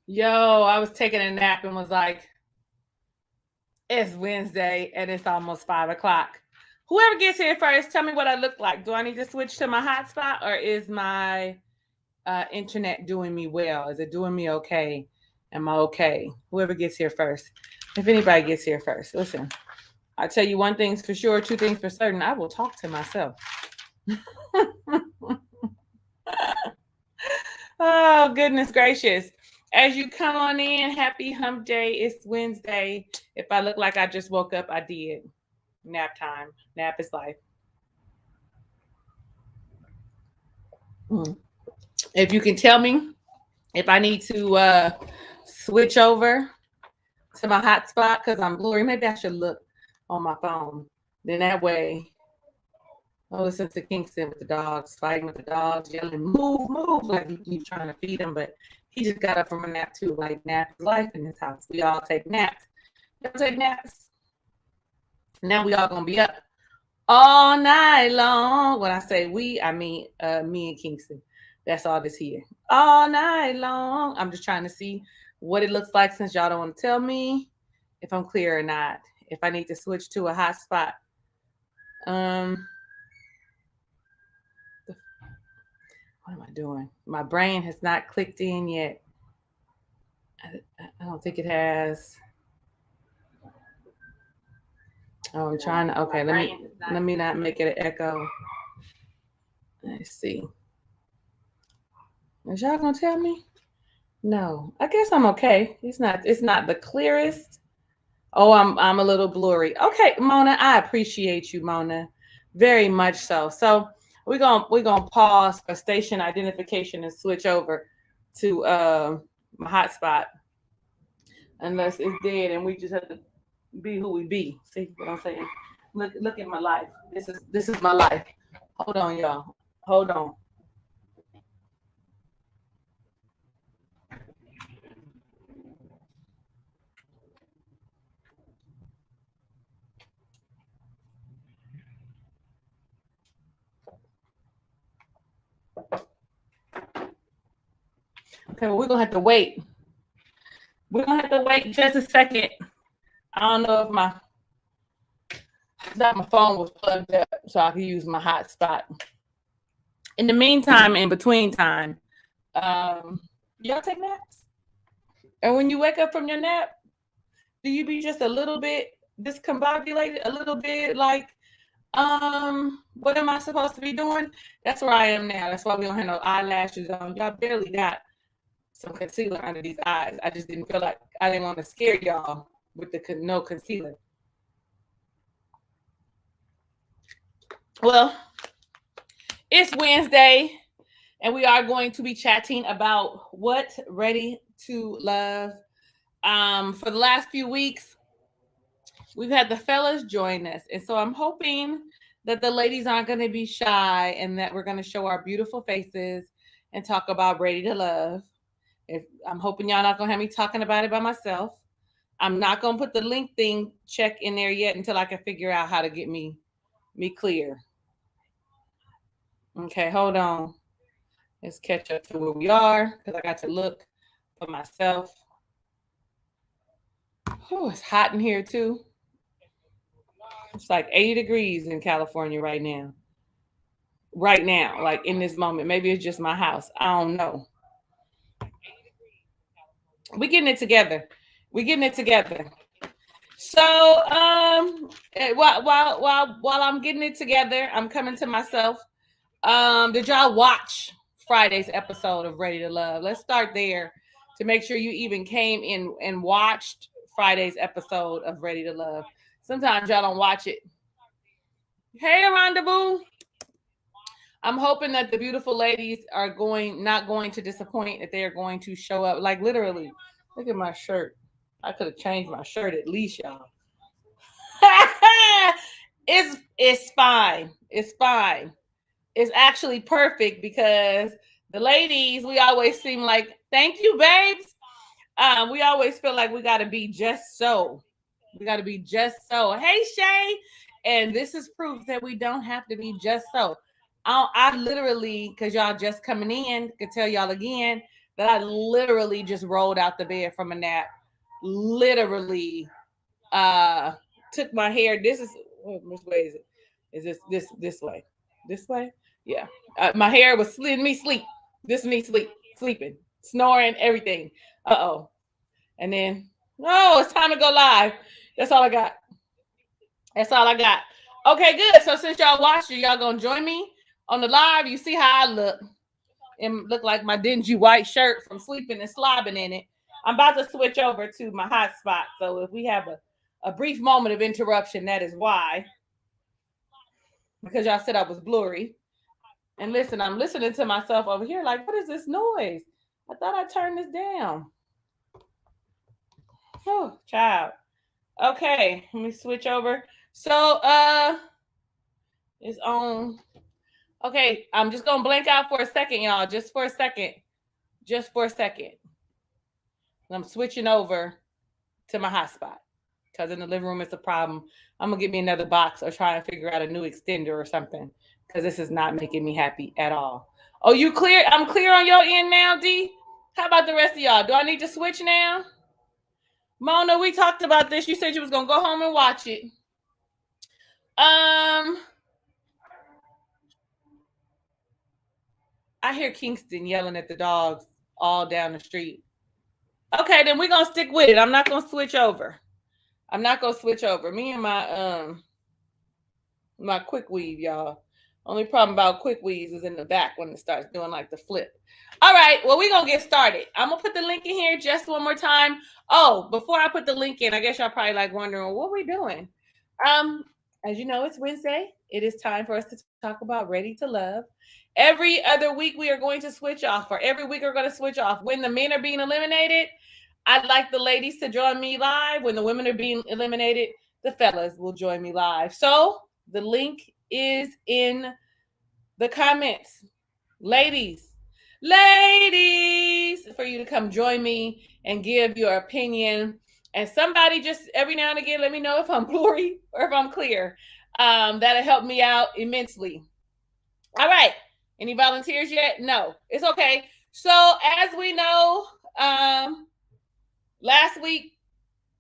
Yo, I was taking a nap and was like, it's Wednesday and it's almost 5 o'clock. Whoever gets here first, tell me what I look like. Do I need to switch to my hotspot or is my internet doing me well? Is it doing me okay? Am I okay? Whoever gets here first. If anybody gets here first, listen, I'll tell you one thing's for sure, two things for certain. I will talk to myself. Oh, goodness gracious. As you come on in, happy hump day. It's Wednesday. If I look like I just woke up, I did. Nap time. Nap is life. Mm. If you can tell me if I need to switch over to my hotspot because I'm blurry, maybe I should look on my phone. Then that way, I'll listen to Kingston with the dogs, fighting with the dogs, yelling, move, move, like he's trying to feed them. But he just got up from a nap too. Like nap is life in this house. We all take naps. Y'all take naps. Now we all gonna be up all night long. When I say we, I mean me and Kingston. That's all that's here. All night long. I'm just trying to see what it looks like since y'all don't want to tell me if I'm clear or not. If I need to switch to a hot spot. Um, what am I doing? My brain has not clicked in yet. I don't think it has. Oh, I'm trying to. Okay, let me not make it an echo. Let's see. Is y'all gonna tell me? No, I guess I'm okay. It's not the clearest. Oh, I'm a little blurry. Okay, Mona, I appreciate you, Mona, very much so. So we're gonna pause for station identification and switch over to my hotspot unless it's dead and we just have to be who we be. See what I'm saying? Look at my life. This is my life. Hold on, y'all. Hold on. Okay, well, we're gonna have to wait. We're gonna have to wait just a second. I don't know if my phone was plugged up so I could use my hotspot. In the meantime, in between time, um, y'all take naps? And when you wake up from your nap, do you be just a little bit discombobulated, a little bit like, what am I supposed to be doing? That's where I am now. That's why we don't have no eyelashes on. Y'all barely got some concealer under these eyes. I just didn't feel like I didn't want to scare y'all with the no concealer. Well, it's Wednesday, and we are going to be chatting about what ready to love. For the last few weeks, we've had the fellas join us, and so I'm hoping that the ladies aren't going to be shy and that we're going to show our beautiful faces and talk about ready to love. If I'm hoping y'all not going to have me talking about it by myself. I'm not going to put the link thing check in there yet until I can figure out how to get me clear. Okay, hold on. Let's catch up to where we are because I got to look for myself. Oh, it's hot in here too. It's like 80 degrees in California right now. Right now, like in this moment. Maybe it's just my house. I don't know. We getting it together. We getting it together. So, while I'm getting it together, I'm coming to myself. Did y'all watch Friday's episode of Ready to Love? Let's start there to make sure you even came in and watched Friday's episode of Ready to Love. Sometimes y'all don't watch it. Hey, Rendezvous. I'm hoping that the beautiful ladies are not going to disappoint, that they are going to show up. Like literally, look at my shirt. I could have changed my shirt at least, y'all. It's fine. It's fine. It's actually perfect because the ladies, we always seem like, thank you, babes. We always feel like we got to be just so. We got to be just so. Hey, Shay. And this is proof that we don't have to be just so. I literally, because y'all just coming in, could tell y'all again, that I literally just rolled out the bed from a nap. Literally took my hair. This is which way is it? Is this way? This way? Yeah. My hair was letting me sleep. This me sleeping, snoring, everything. Uh-oh. And then, oh, it's time to go live. That's all I got. That's all I got. Okay, good. So since y'all watched it, y'all gonna join me on the live. You see how I look. And look like my dingy white shirt from sleeping and slobbing in it. I'm about to switch over to my hotspot. So if we have a brief moment of interruption, that is why. Because y'all said I was blurry. And listen, I'm listening to myself over here like, what is this noise? I thought I turned this down. Oh, child. Okay, let me switch over. So, it's on. Okay, I'm just gonna blank out for a second, y'all. Just for a second. Just for a second. I'm switching over to my hotspot because in the living room it's a problem. I'm gonna get me another box or try and figure out a new extender or something because this is not making me happy at all. Oh, you clear? I'm clear on your end now, D. How about the rest of y'all? Do I need to switch now? Mona, we talked about this. You said you was gonna go home and watch it. I hear Kingston yelling at the dogs all down the street. Okay, then we're gonna stick with it. I'm not gonna switch over. I'm not gonna switch over. Me and my quick weave, y'all. Only problem about quick weaves is in the back when it starts doing like the flip. All right, well, we're gonna get started. I'm gonna put the link in here just one more time. Oh, before I put the link in, I guess y'all probably like wondering, what are we doing? As you know, it's Wednesday. It is time for us to talk about Ready to Love. Every other week we are going to switch off, or every week we're going to switch off. When the men are being eliminated, I'd like the ladies to join me live. When the women are being eliminated, the fellas will join me live. So the link is in the comments. Ladies, for you to come join me and give your opinion. And somebody just every now and again, let me know if I'm blurry or if I'm clear. That'll help me out immensely. All right. Any volunteers yet? No, it's okay. So as we know, last week,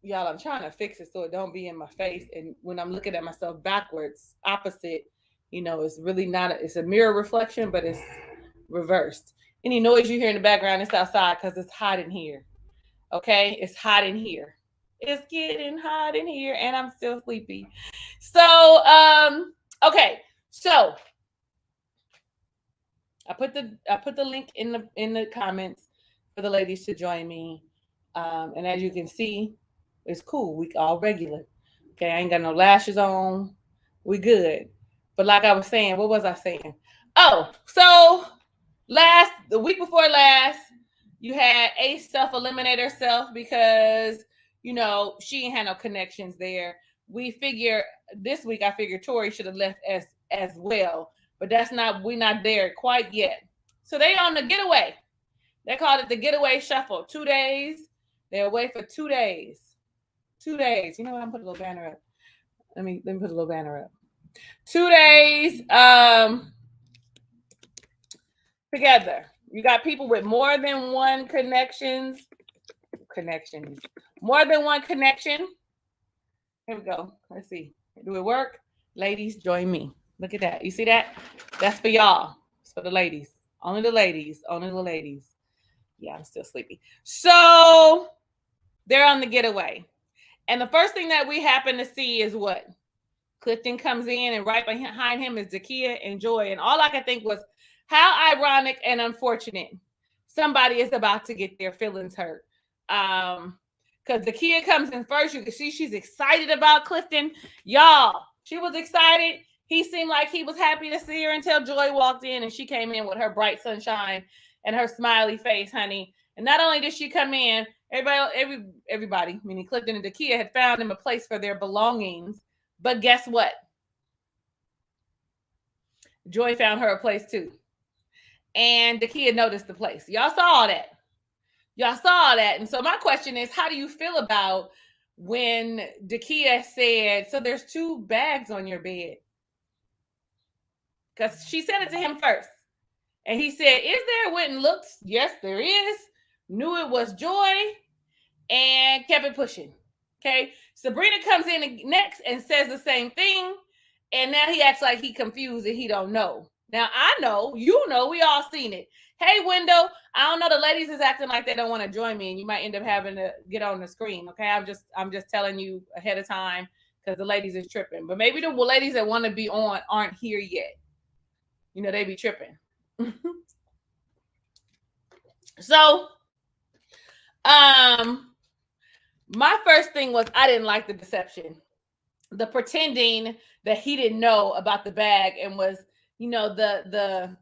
y'all, I'm trying to fix it so it don't be in my face. And when I'm looking at myself backwards, opposite, it's really not, it's a mirror reflection, but it's reversed. Any noise you hear in the background, it's outside because it's hot in here. Okay? It's hot in here. It's getting hot in here and I'm still sleepy. So, okay. So I put the link in the comments for the ladies to join me. And as you can see, it's cool. We all regular. Okay, I ain't got no lashes on. We good. But like I was saying, what was I saying? Oh, so the week before last, you had Ace self-eliminate herself because, she ain't had no connections there. This week I figured Tori should have left as well. But we're not there quite yet. So they on the getaway. They called it the getaway shuffle. 2 days. They're away for 2 days. 2 days. You know what? I'm putting a little banner up. Let me put a little banner up. 2 days together. You got people with more than one connections. More than one connection. Here we go. Let's see. Do it work? Ladies, join me. Look at that. You see that? That's for y'all. It's for the ladies. Only the ladies. Only the ladies. Yeah, I'm still sleepy. So they're on the getaway. And the first thing that we happen to see is what? Clifton comes in and right behind him is Dakia and Joy. And all I could think was how ironic and unfortunate. Somebody is about to get their feelings hurt. Because Dakia comes in first. You can see she's excited about Clifton. Y'all, she was excited. He seemed like he was happy to see her until Joy walked in and she came in with her bright sunshine and her smiley face, honey. And not only did she come in, everybody, meaning Clifton and Dakia, had found him a place for their belongings. But guess what? Joy found her a place too. And Dakia noticed the place. Y'all saw that. And so my question is, how do you feel about when Dakia said, so there's 2 bags on your bed? Because she said it to him first. And he said, is there? Went and looked. Yes, there is. Knew it was Joy and kept it pushing. Okay. Sabrina comes in next and says the same thing. And now he acts like he confused and he don't know. Now I know, you know, we all seen it. Hey, Window, I don't know. The ladies is acting like they don't want to join me, and you might end up having to get on the screen. Okay, I'm just telling you ahead of time because the ladies is tripping. But maybe the ladies that want to be on aren't here yet. You know, they be tripping. So, my first thing was I didn't like the deception, the pretending that he didn't know about the bag and was, you know, the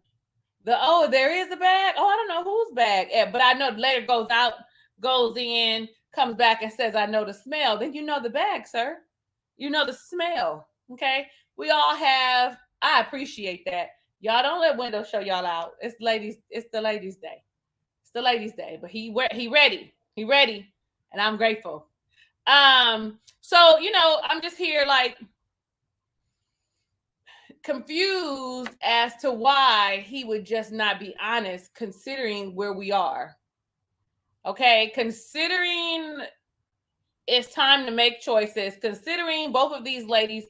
oh, there is a bag. Oh, I don't know whose bag, but I know later goes out, goes in, comes back and says, I know the smell. Then you know the bag, sir. You know the smell. Okay. We all have, I appreciate that. Y'all don't let Window show y'all out. It's the ladies' day. It's the ladies' day. But he ready. He ready. And I'm grateful. So, you know, I'm just here like confused as to why he would just not be honest considering where we are. Okay, considering it's time to make choices, considering both of these ladies,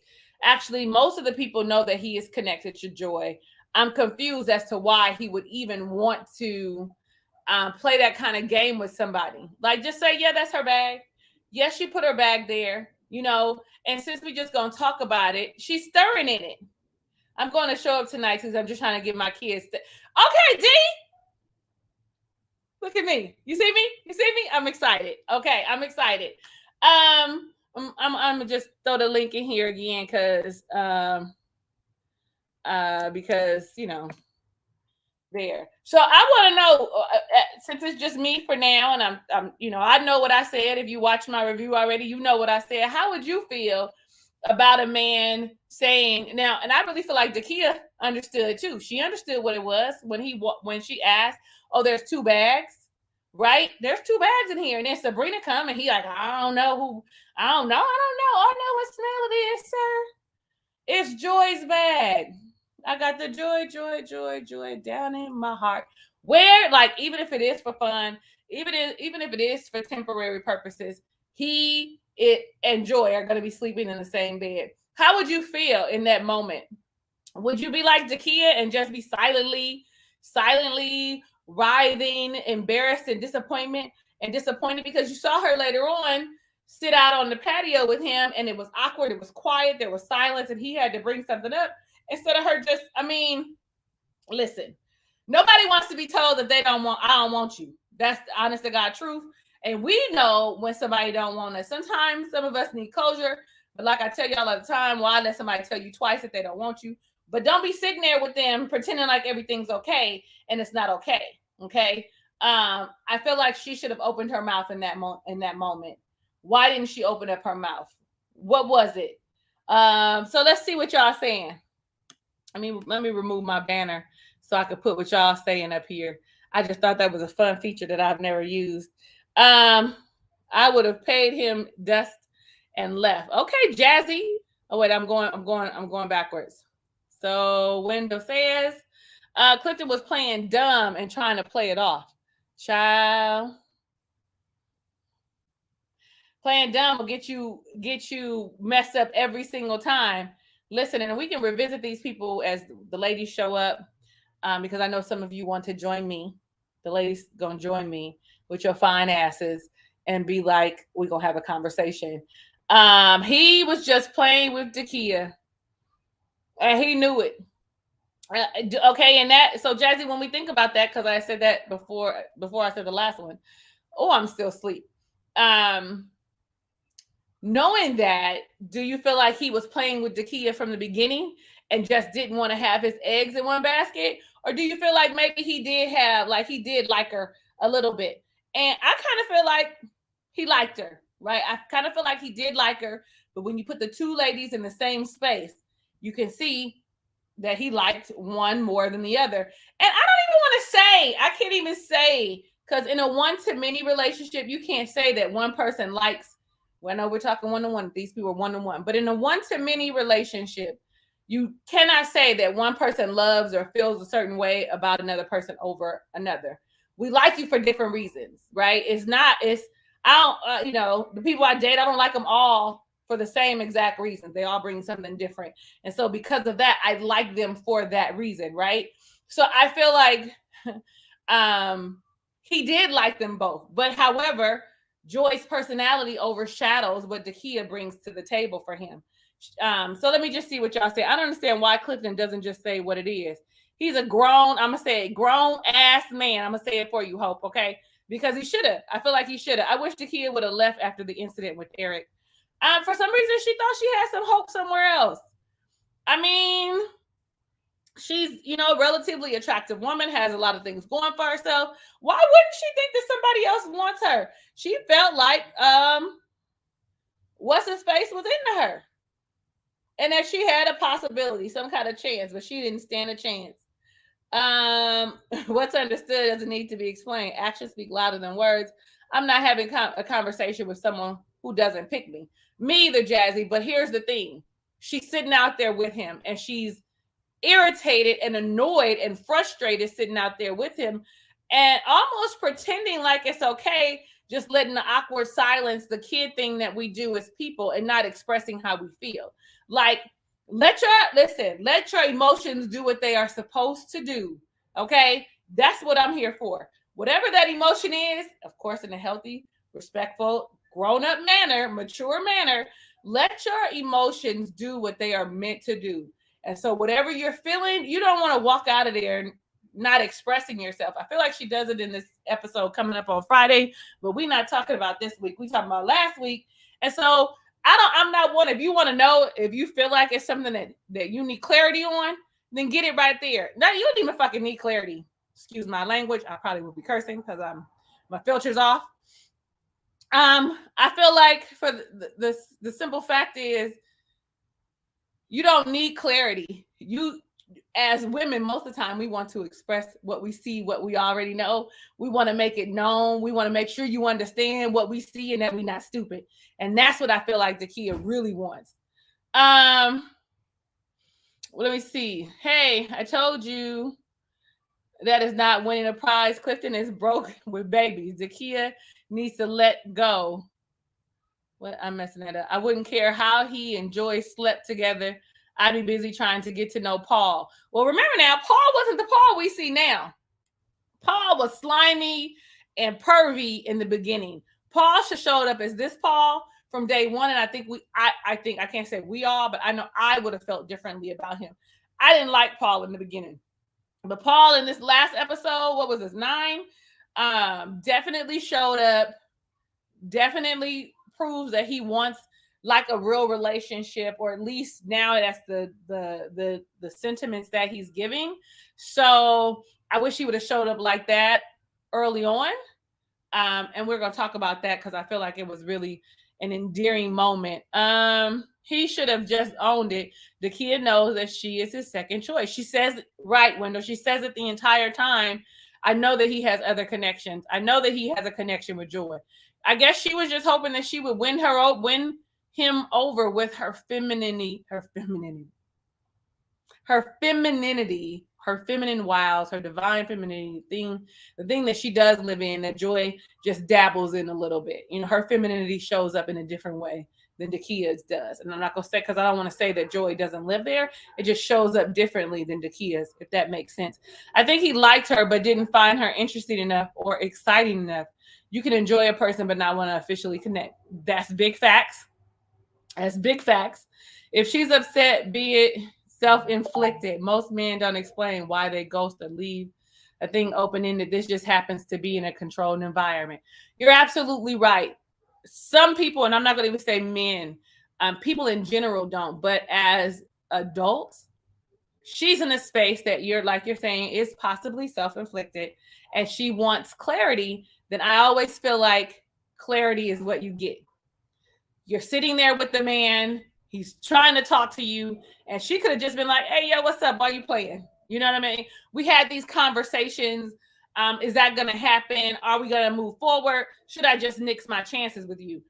actually most of the people know that he is connected to Joy. I'm confused as to why he would even want to play that kind of game with somebody. Like just say, yeah, that's her bag. Yes, she put her bag there, you know, and since we just gonna talk about it, she's stirring in it. I'm going to show up tonight because I'm just trying to get my kids. Okay, D. Look at me. You see me? You see me? I'm excited. Okay, I'm excited. I'm gonna just throw the link in here again because you know there. So I want to know since it's just me for now, and I'm you know I know what I said. If you watched my review already, you know what I said. How would you feel about a man saying now? And I really feel like Dakia understood too. She understood what it was when she asked, "Oh, there's two bags, right? There's two bags in here." And then Sabrina come and he like, "I don't know who. I don't know. I know what smell it is, sir. It's Joy's bag. I got the joy down in my heart." Where, like, even if it is for fun, even if it is for temporary purposes, it and Joy are going to be sleeping in the same bed. How would you feel in that moment? Would you be like Dakia and just be silently writhing, embarrassed and disappointed because you saw her later on sit out on the patio with him and it was awkward, it was quiet, there was silence, and he had to bring something up instead of her just, I mean, listen, nobody wants to be told that I don't want you. That's the honest to God truth. And we know when somebody don't want us. Sometimes some of us need closure, but like I tell y'all all the time, why let somebody tell you twice that they don't want you? But don't be sitting there with them pretending like everything's okay and it's not okay. Okay. I feel like she should have opened her mouth in that moment. Why didn't she open up her mouth? What was it? So let's see what y'all saying. I mean, let me remove my banner so I could put what y'all saying up here. I just thought that was a fun feature that I've never used. I would have paid him dust and left. Okay, Jazzy. Oh wait, I'm going backwards. So Window says Clifton was playing dumb and trying to play it off. Child. Playing dumb will get you messed up every single time. Listen, and we can revisit these people as the ladies show up, because I know some of you want to join me. The ladies gonna join me with your fine asses and be like, we're gonna have a conversation. He was just playing with Dakia, and he knew it. Okay, and that, so Jazzy, when we think about that, because I said that before I said the last one. Oh, I'm still asleep. Knowing that, do you feel like he was playing with Dakia from the beginning and just didn't want to have his eggs in one basket? Or do you feel like maybe he did like her a little bit? And I kind of feel like he liked her, right? I kind of feel like he did like her, but when you put the two ladies in the same space, you can see that he liked one more than the other. And I can't even say, because in a one-to-many relationship, you can't say that one person likes. Well, no, we're talking one-to-one. These people are one-to-one. But in a one-to-many relationship, You cannot say that one person loves or feels a certain way about another person over another. We like you for different reasons, right? I don't, the people I date, I don't like them all for the same exact reasons. They all bring something different. And so because of that, I like them for that reason, right? So I feel like he did like them both. But however, Joy's personality overshadows what Dakia brings to the table for him. So let me just see what y'all say. I don't understand why Clifton doesn't just say what it is. He's a grown, I'm gonna say grown ass man. I'm gonna say it for you, Hope, okay? Because he should have. I feel like he should have. I wish Dakia would have left after the incident with Eric. For some reason, she thought she had some hope somewhere else. I mean, she's, relatively attractive woman, has a lot of things going for herself. Why wouldn't she think that somebody else wants her? She felt like what's his face was into her. And that she had a possibility, some kind of chance, but she didn't stand a chance. What's understood doesn't need to be explained. Actions speak louder than words. I'm not having a conversation with someone who doesn't pick me. Me either, Jazzy. But here's the thing. She's sitting out there with him and she's irritated and annoyed and frustrated sitting out there with him and almost pretending like it's okay, just letting the awkward silence, the kid thing that we do as people and not expressing how we feel. Like, let your emotions do what they are supposed to do. Okay. That's what I'm here for. Whatever that emotion is, of course, in a healthy, respectful, grown-up manner, mature manner, let your emotions do what they are meant to do. And so whatever you're feeling, you don't want to walk out of there not expressing yourself. I feel like she does it in this episode coming up on Friday, but we're not talking about this week. We're talking about last week. And so I'm not one. If you want to know if you feel like it's something that you need clarity on, then get it right there. Now you don't even fucking need clarity. Excuse my language. I probably will be cursing because my filter's off. I feel like for the simple fact is you don't need clarity. You, as women, most of the time we want to express what we see, what we already know. We want to make it known. We want to make sure you understand what we see and that we're not stupid. And that's what I feel like Dakia really wants. Let me see. Hey, I told you that is not winning a prize. Clifton is broke with babies. Dakia needs to let go. What? I'm messing that up. I wouldn't care how he and Joy slept together. I'd be busy trying to get to know Paul. Well, remember now, Paul wasn't the Paul we see now. Paul was slimy and pervy in the beginning. Paul should showed up as this Paul from day one. And I think I can't say we all, but I know I would have felt differently about him. I didn't like Paul in the beginning. But Paul in this last episode, what was this, 9? Definitely showed up. Definitely proves that he wants like a real relationship, or at least now that's the sentiments that he's giving. So I wish he would have showed up like that early on. And we're gonna talk about that because I feel like it was really an endearing moment. He should have just owned it. The kid knows that she is his second choice. She says, right, Wendell, she says it the entire time. I know that he has other connections. I know that he has a connection with Joy. I guess she was just hoping that she would win him over with her femininity, her feminine wiles, her divine femininity the thing that she does live in, that Joy just dabbles in a little bit. Her femininity shows up in a different way than Dakia's does. And I'm not going to say, because I don't want to say that Joy doesn't live there. It just shows up differently than Dakia's, if that makes sense. I think he liked her, but didn't find her interesting enough or exciting enough. You can enjoy a person, but not want to officially connect. That's big facts. That's big facts. If she's upset, be it self-inflicted. Most men don't explain why they ghost or leave a thing open-ended. This just happens to be in a controlled environment. You're absolutely right. Some people, and I'm not going to even say men, people in general don't, but as adults, she's in a space that you're saying is possibly self-inflicted, and she wants clarity. Then I always feel like clarity is what you get. You're sitting there with the man, he's trying to talk to you, and she could have just been like, hey, yo, what's up? Why are you playing? You know what I mean? We had these conversations. Is that going to happen? Are we going to move forward? Should I just nix my chances with you?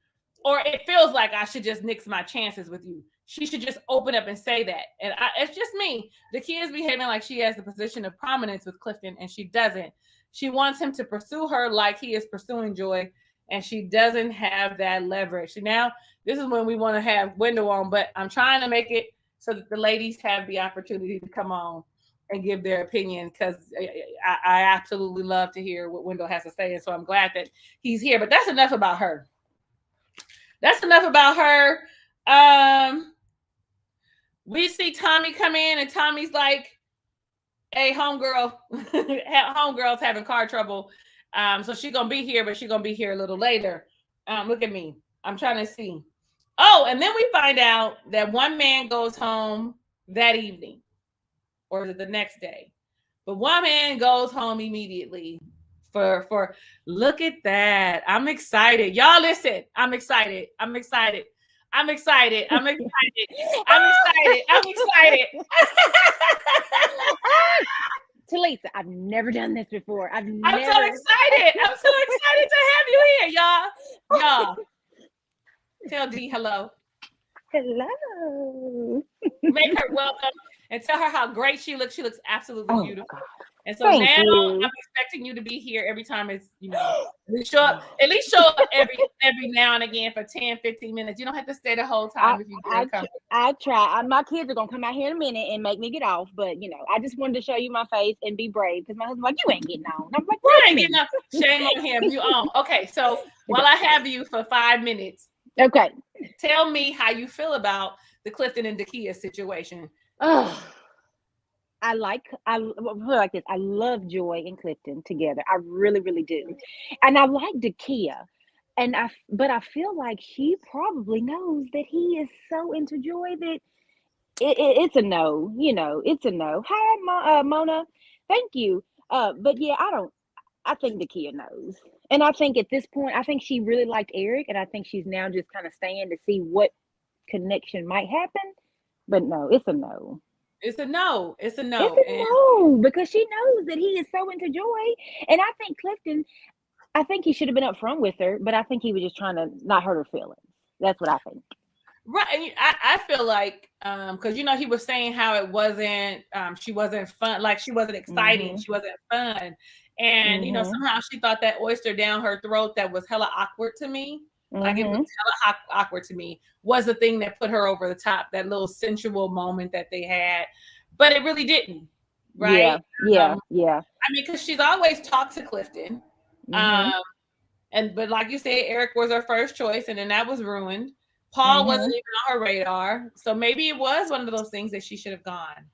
Or it feels like I should just nix my chances with you. she should just open up and say that. And it's just me. The kid is behaving like she has the position of prominence with Clifton, and she doesn't. She wants him to pursue her like he is pursuing Joy, and she doesn't have that leverage. Now, this is when we want to have Window on, but I'm trying to make it so that the ladies have the opportunity to come on and give their opinion, because I absolutely love to hear what Window has to say. And so I'm glad that he's here. But that's enough about her. That's enough about her. We see Tommy come in, and Tommy's like, hey, homegirl, homegirl's having car trouble. So she's going to be here, but she's going to be here a little later. Look at me. I'm trying to see. Oh, and then we find out that one man goes home that evening, or is it the next day? But one man goes home immediately for look at that. I'm excited. Y'all listen. I'm excited. I'm excited. I'm excited. I'm excited. I'm excited. I'm excited. Talisa, I've never done this before. I'm so excited. I'm so excited to have you here, y'all. Y'all. Tell Dee hello. Hello. Make her welcome and tell her how great she looks. She looks absolutely beautiful. God. And so Thank now you. I'm expecting you to be here every time it's, show up every now and again for 10, 15 minutes. You don't have to stay the whole time if you get comfortable. I try. My kids are going to come out here in a minute and make me get off. But, I just wanted to show you my face and be brave, because my husband's like, you ain't getting on. I'm like, you ain't getting on. Shame on him. You on. Okay, so while I have you for 5 minutes. Okay. Tell me how you feel about the Clifton and Dakia situation. I like this. I love Joy and Clifton together. I really, really do. And I like Dakia. But I feel like he probably knows that he is so into Joy that it's a no. It's a no. Hi, Mona. Thank you. But yeah, I think Dakia knows. And I think at this point, I think she really liked Eric, and I think she's now just kind of staying to see what connection might happen. But no, it's a no. It's a no. It's a no. It's a no, because she knows that he is so into Joy. And I think Clifton, I think he should have been upfront with her, but I think he was just trying to not hurt her feelings. That's what I think. Right. And I feel like, because, he was saying how it wasn't, she wasn't fun, like she wasn't exciting. Mm-hmm. She wasn't fun. And, somehow she thought that oyster down her throat that was hella awkward to me. Like it was hella awkward to me, was the thing that put her over the top, that little sensual moment that they had, but it really didn't. Right. Yeah. I mean, because she's always talked to Clifton. But like you said, Eric was her first choice, and then that was ruined. Paul wasn't even on her radar. So maybe it was one of those things that she should have gone.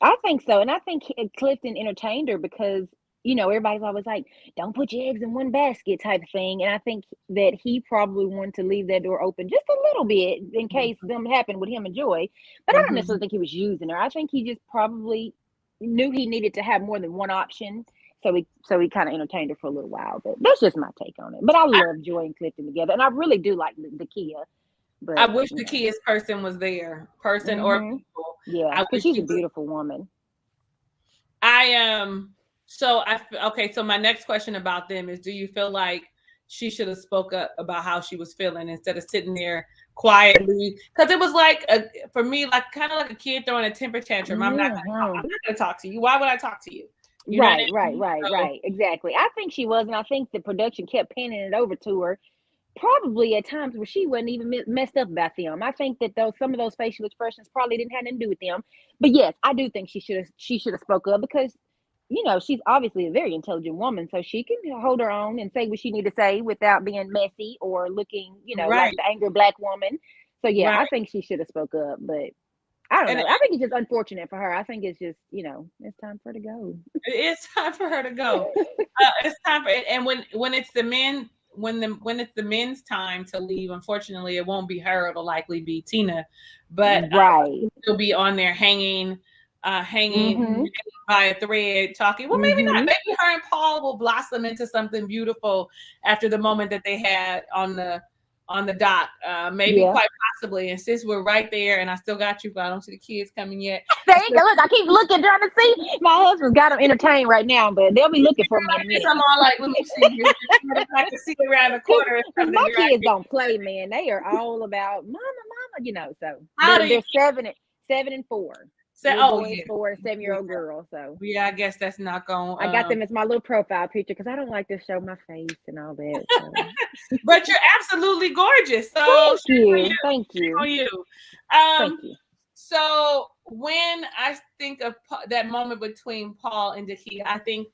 I think so. And I think Clifton entertained her because, everybody's always like, don't put your eggs in one basket type of thing. And I think that he probably wanted to leave that door open just a little bit in case something happened with him and Joy. But I don't necessarily think he was using her. I think he just probably knew he needed to have more than one option. So he kind of entertained her for a little while. But that's just my take on it. But I love Joy and Clifton together. And I really do like Dakia. But I wish Dakia's person was there. Person or people. Yeah, because she's a beautiful woman. So my next question about them is, do you feel like she should have spoke up about how she was feeling instead of sitting there quietly? Because it was like, for me, like kind of like a kid throwing a temper tantrum. I'm not going to talk to you. Why would I talk to you? Right. Exactly. I think she was, and I think the production kept panning it over to her, probably at times where she wasn't even messed up about them. I think that some of those facial expressions probably didn't have anything to do with them. But yes, I do think she should have spoke up, because she's obviously a very intelligent woman, so she can hold her own and say what she need to say without being messy or looking, like the angry Black woman. So yeah, I think she should have spoke up, but I don't know. I think it's just unfortunate for her. I think it's just, it's time for her to go. It's time for her to go. It's time for it. And when it's the men, when it's the men's time to leave, unfortunately, it won't be her. It'll likely be Tina, but she'll be on there hanging by a thread, talking. Well, maybe not. Maybe her and Paul will blossom into something beautiful after the moment that they had on on the dock. Maybe Yeah. quite possibly. And since we're right there, and I still got you, but I don't see the kids coming yet. There you go. Look, I keep looking, trying to see. My husband's got them entertained right now, but they'll be looking for me in a minute. I'm all like, let me see. I can see around the corner. Or something. My kids don't play, man. They are all about mama, you know. So How they're 7 and 4. Say, Little oh, boy is yeah. 4, 7-year-old girl. So Yeah, I guess that's not going. I got them as my little profile picture because I don't like to show my face and all that. So. But you're absolutely gorgeous. So thank you. Thank you. On you. Thank you. So when I think of that moment between Paul and Dakia, I think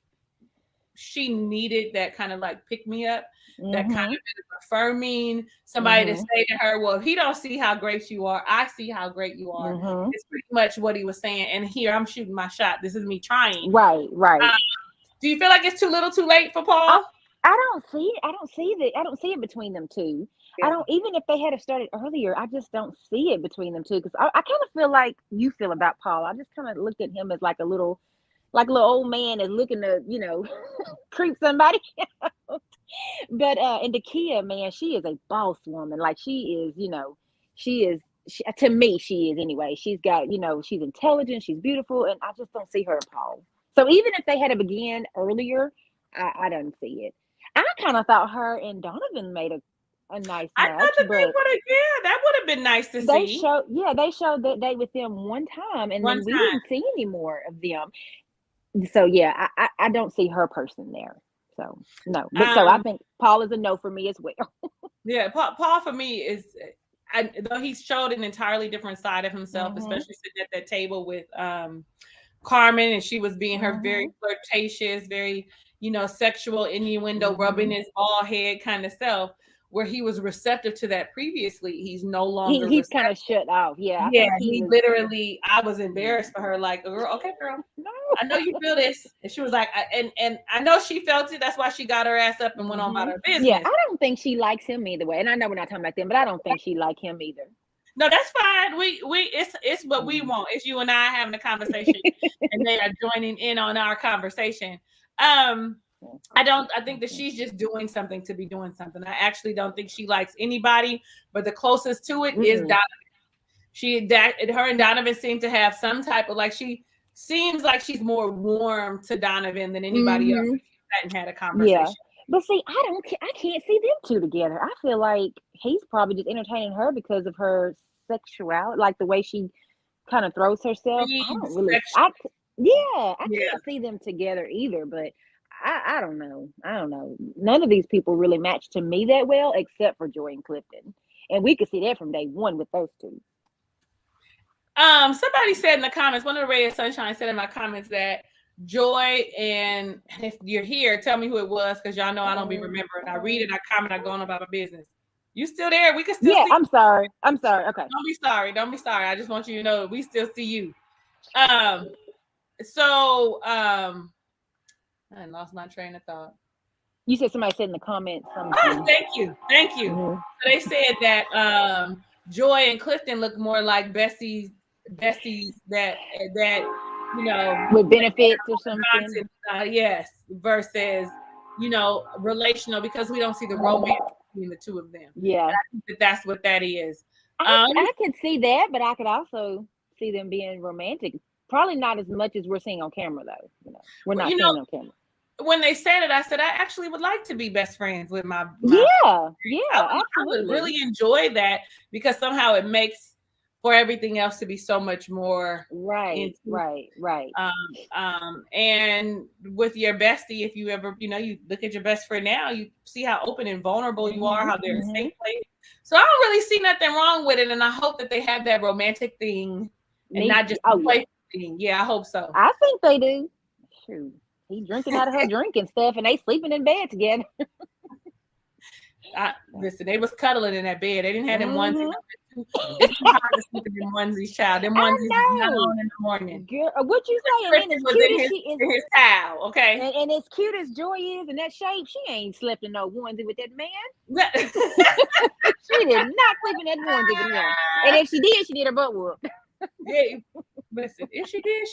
she needed that kind of like pick me up, that kind of affirming somebody to say to her, well, if he don't see how great you are, I see how great you are. It's pretty much what he was saying. And here I'm shooting my shot. This is me trying. Right. Do you feel like it's too little too late for Paul? I don't see it between them two. Yeah. I don't, even if they had started earlier, I just don't see it between them two. Because I kind of feel like you feel about Paul. I just kind of looked at him as like a little old man is looking to, you know, creep somebody out. But and Dakia, man, she is a boss woman. Like she is, you know, to me, she is anyway. She's got, you know, she's intelligent, she's beautiful, and I just don't see her and Paul. So even if they had to begin earlier, I don't see it. I kind of thought her and Donovan made a nice match. I thought that they would have, that would have been nice to see. They showed that they with them one time, and then we didn't see any more of them. So yeah, I don't see her person there. So no, but so I think Paul is a no for me as well. Yeah, Paul for me is, though he showed an entirely different side of himself, especially sitting at that table with Carmen, and she was being her very flirtatious, very, you know, sexual innuendo, rubbing his bald head kind of self, where he was receptive to that previously. He's no longer he's kind of shut off. Yeah. He literally, I was embarrassed for her, like, girl, okay, girl, no, I know you feel this. And she was like, and I know she felt it. That's why she got her ass up and went on about her business. Yeah, I don't think she likes him either way. And I know we're not talking about them, but I don't think she liked him either. No, that's fine. It's what we want. It's you and I having a conversation, and they are joining in on our conversation. I think that she's just doing something to be doing something. I actually don't think she likes anybody, but the closest to it is Donovan. Her and Donovan seem to have some type of, like, she seems like she's more warm to Donovan than anybody else. She hadn't had a conversation. Yeah. But see, I can't see them two together. I feel like he's probably just entertaining her because of her sexuality, like the way she kind of throws herself. I can't see them together either, but I don't know. None of these people really match to me that well, except for Joy and Clifton. And we could see that from day one with those two. Somebody said in the comments, one of the Ray of Sunshine said in my comments that Joy, and if you're here, tell me who it was, because y'all know I don't be remembering. I read it, I comment, I go on about my business. You still there? We can still see I'm sorry. Okay. Don't be sorry. I just want you to know that we still see you. I lost my train of thought. You said somebody said in the comments something. Oh, thank you. So they said that Joy and Clifton look more like besties that you know, with benefits or something. Yes, versus, you know, relational, because we don't see the romance between the two of them. Yeah, I think that's what that is. I could see that, but I could also see them being romantic. Probably not as much as we're seeing on camera, though. You know, we're not seeing on camera. When they said it, I said I actually would like to be best friends with my absolutely. I would really enjoy that, because somehow it makes for everything else to be so much more right. And with your bestie, if you ever, you know, you look at your best friend now, you see how open and vulnerable you are, how they're in the same place. So I don't really see nothing wrong with it, and I hope that they have that romantic thing and not just a play thing. Yeah, I hope so. I think they do. Shoot. He drinking out of her drink and stuff, and they sleeping in bed together. Listen, they was cuddling in that bed. They didn't have them onesies. It's hard to sleep in them onesies, child. Them onesies not on in the morning. Girl, what you saying? And as cute as she is, his towel, okay. And as cute as Joy is in that shape, she ain't slept in no onesie with that man. She did not sleep in that onesie with him. And if she did her butt whoop. Yeah. Listen, if she did,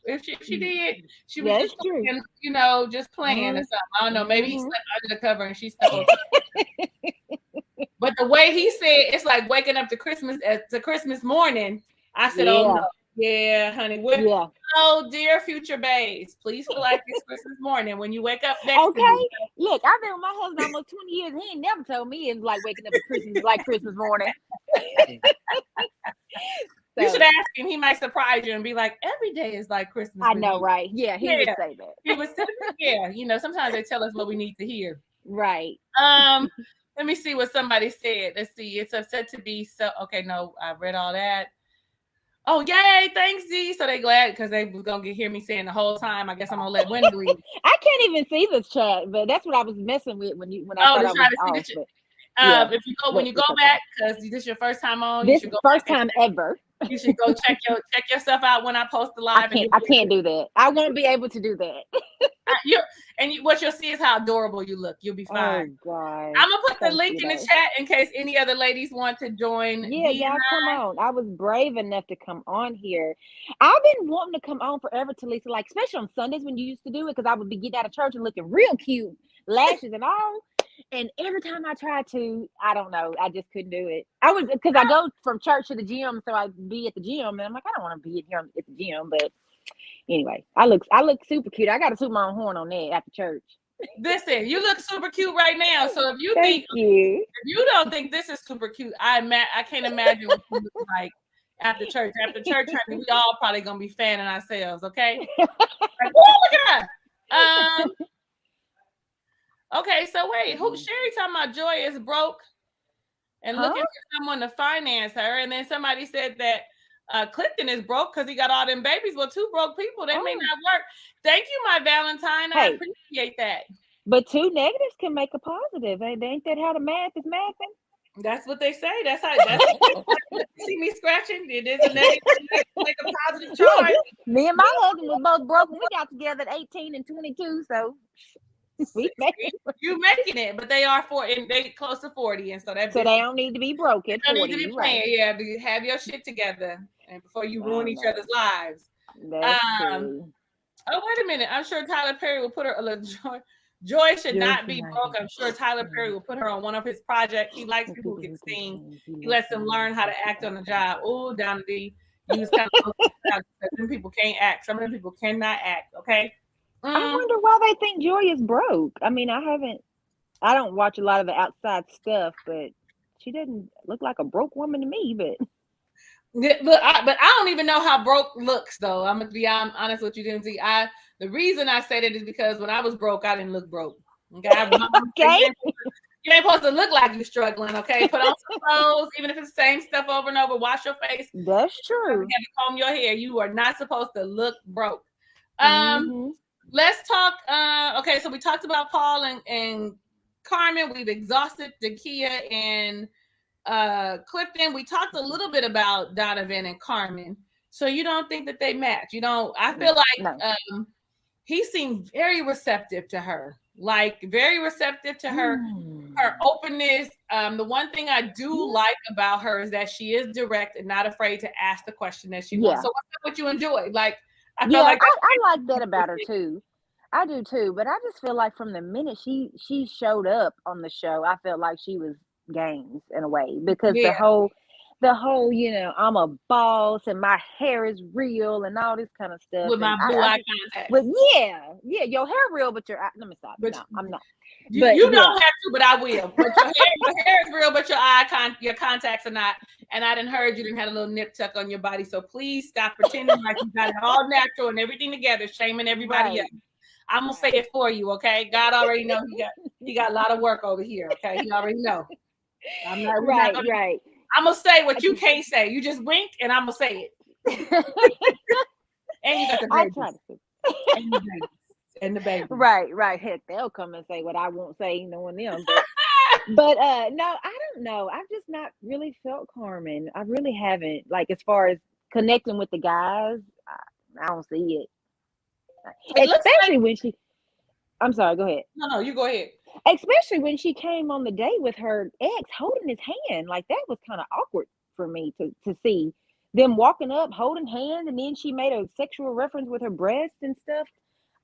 If she did, she was just true. Playing, you know, just playing or something. I don't know. Maybe he slept under the cover and she slept on top. But the way he said it's like waking up to Christmas morning. I said, "Oh no, Yeah, yeah, honey. What? yeah. Oh, dear future babes, please feel like it's Christmas morning when you wake up next to me." Okay. Look, I've been with my husband almost 20 years. He ain't never told me it's like waking up to Christmas like Christmas morning. You should So ask him. He might surprise you and be like, "Every day is like Christmas I with know, me." right? Yeah, he would Yeah, say that. he was. Yeah, sometimes they tell us what we need to hear. Right. Um, Let me see what somebody said. Let's see. It's upset to be so. Okay, no, I read all that. Oh, yay! Thanks, Z. So they glad because they was gonna hear me saying the whole time. I guess I'm gonna let Wendy read. I can't even see this chat, but that's what I was messing with when I Oh, thought to I try was to see the off. chat. But yeah, If you go when but you go it's okay. back because this is your first time on, you This should go back first and time ever. you should go check yourself out when I post the live and I can't do that. I won't be able to do that. what you'll see is how adorable you look. You'll be fine. Oh gosh. I'm gonna put the Thank link you in the though. chat in case any other ladies want to join Yeah, D y'all come on. I was brave enough to come on here. I've been wanting to come on forever, Talisa, like especially on Sundays when you used to do it, because I would be getting out of church and looking real cute, lashes and all. And every time I tried to, I don't know, I just couldn't do it. I was because I go from church to the gym, so I'd be at the gym, and I'm like, I don't want to be in here at the gym, but anyway, I look super cute. I got to toot my own horn on that after church. Listen, you look super cute right now. So Thank you. if you don't think this is super cute, I can't imagine what you look like after church. After church, honey, we all probably gonna be fanning ourselves, okay? Like, whoa, look at that. Okay, so wait, who Sherry talking about Joy is broke and Huh? looking for someone to finance her, and then somebody said that Clifton is broke because he got all them babies. Well, two broke people, they may Oh, not work. Thank you, my Valentine. I hey, appreciate that. but two negatives can make a positive. Ain't that how the math is mathing? That's what they say. That's you see me scratching. It is a negative make a positive Look, charge. me and my husband was both broke when we got together at 18 and 22. So we made See, you making it, but they are they close to 40, and so that so they business don't need to be broke at don't need 40. to be You right. playing. Yeah, you have your shit together, and before you ruin I each know. other's lives. That's Um. true. Oh, wait a minute. I'm sure Tyler Perry will put her. Joy, Joy should Joy not should be not broke. be. I'm sure Tyler Perry will put her on one of his projects. He likes And people who people can who can sing. sing, he He lets lets them them learn learn how how to to act on act the on the job. job. Oh, down the you was kind of some people can't act. Some of them people cannot act. Okay. I Mm. wonder why they think Joy is broke. I mean, I don't watch a lot of the outside stuff, but she doesn't look like a broke woman to me. But But I don't even know how broke looks though. I'm gonna be honest with you, Dinzy. The reason I said it is because when I was broke, I didn't look broke. Okay, okay, you ain't supposed to look like you're struggling. Okay, put on some clothes, even if it's the same stuff over and over. Wash your face. that's You true. have to comb your hair. You are not supposed to look broke. Hmm. Let's talk. Okay, so we talked about Paul and Carmen. We've exhausted Dakia and Clifton. We talked a little bit about Donovan and Carmen. So you don't think that they match? You don't. I feel No. like he seemed very receptive to her, like very receptive to her openness. The one thing I do like about her is that she is direct and not afraid to ask the question that she wants. Yeah. So what's up what you enjoy? Like I felt Yeah, like that's I like that about her too. I do too, but I just feel like from the minute she showed up on the show, I felt like she was games in a way because yeah. the whole, I'm a boss and my hair is real and all this kind of stuff. With And my blue I eye just, contacts. but yeah, your hair real, but let me stop. But No, I'm not. But you yeah, don't have to, but I will. But your hair is real, but your contacts are not. And I didn't heard you didn't have a little nip tuck on your body. So please stop pretending like you got it all natural and everything together, shaming everybody right. else. I'm gonna say it for you, okay? God already know he got a lot of work over here, okay? He already know. Right. I'm gonna say what you can't say. You just wink, and I'm gonna say it. And you got the I try babies, to see. and the babies, and the babies. Right. Heck, they'll come and say what I won't say, knowing them. But no, I don't know. I've just not really felt Carmen. I really haven't. Like as far as connecting with the guys, I don't see it. It looks like Especially when she. I'm sorry. Go ahead. no, you go ahead. Especially when she came on the date with her ex, holding his hand. Like that was kind of awkward for me to see them walking up, holding hands, and then she made a sexual reference with her breast and stuff.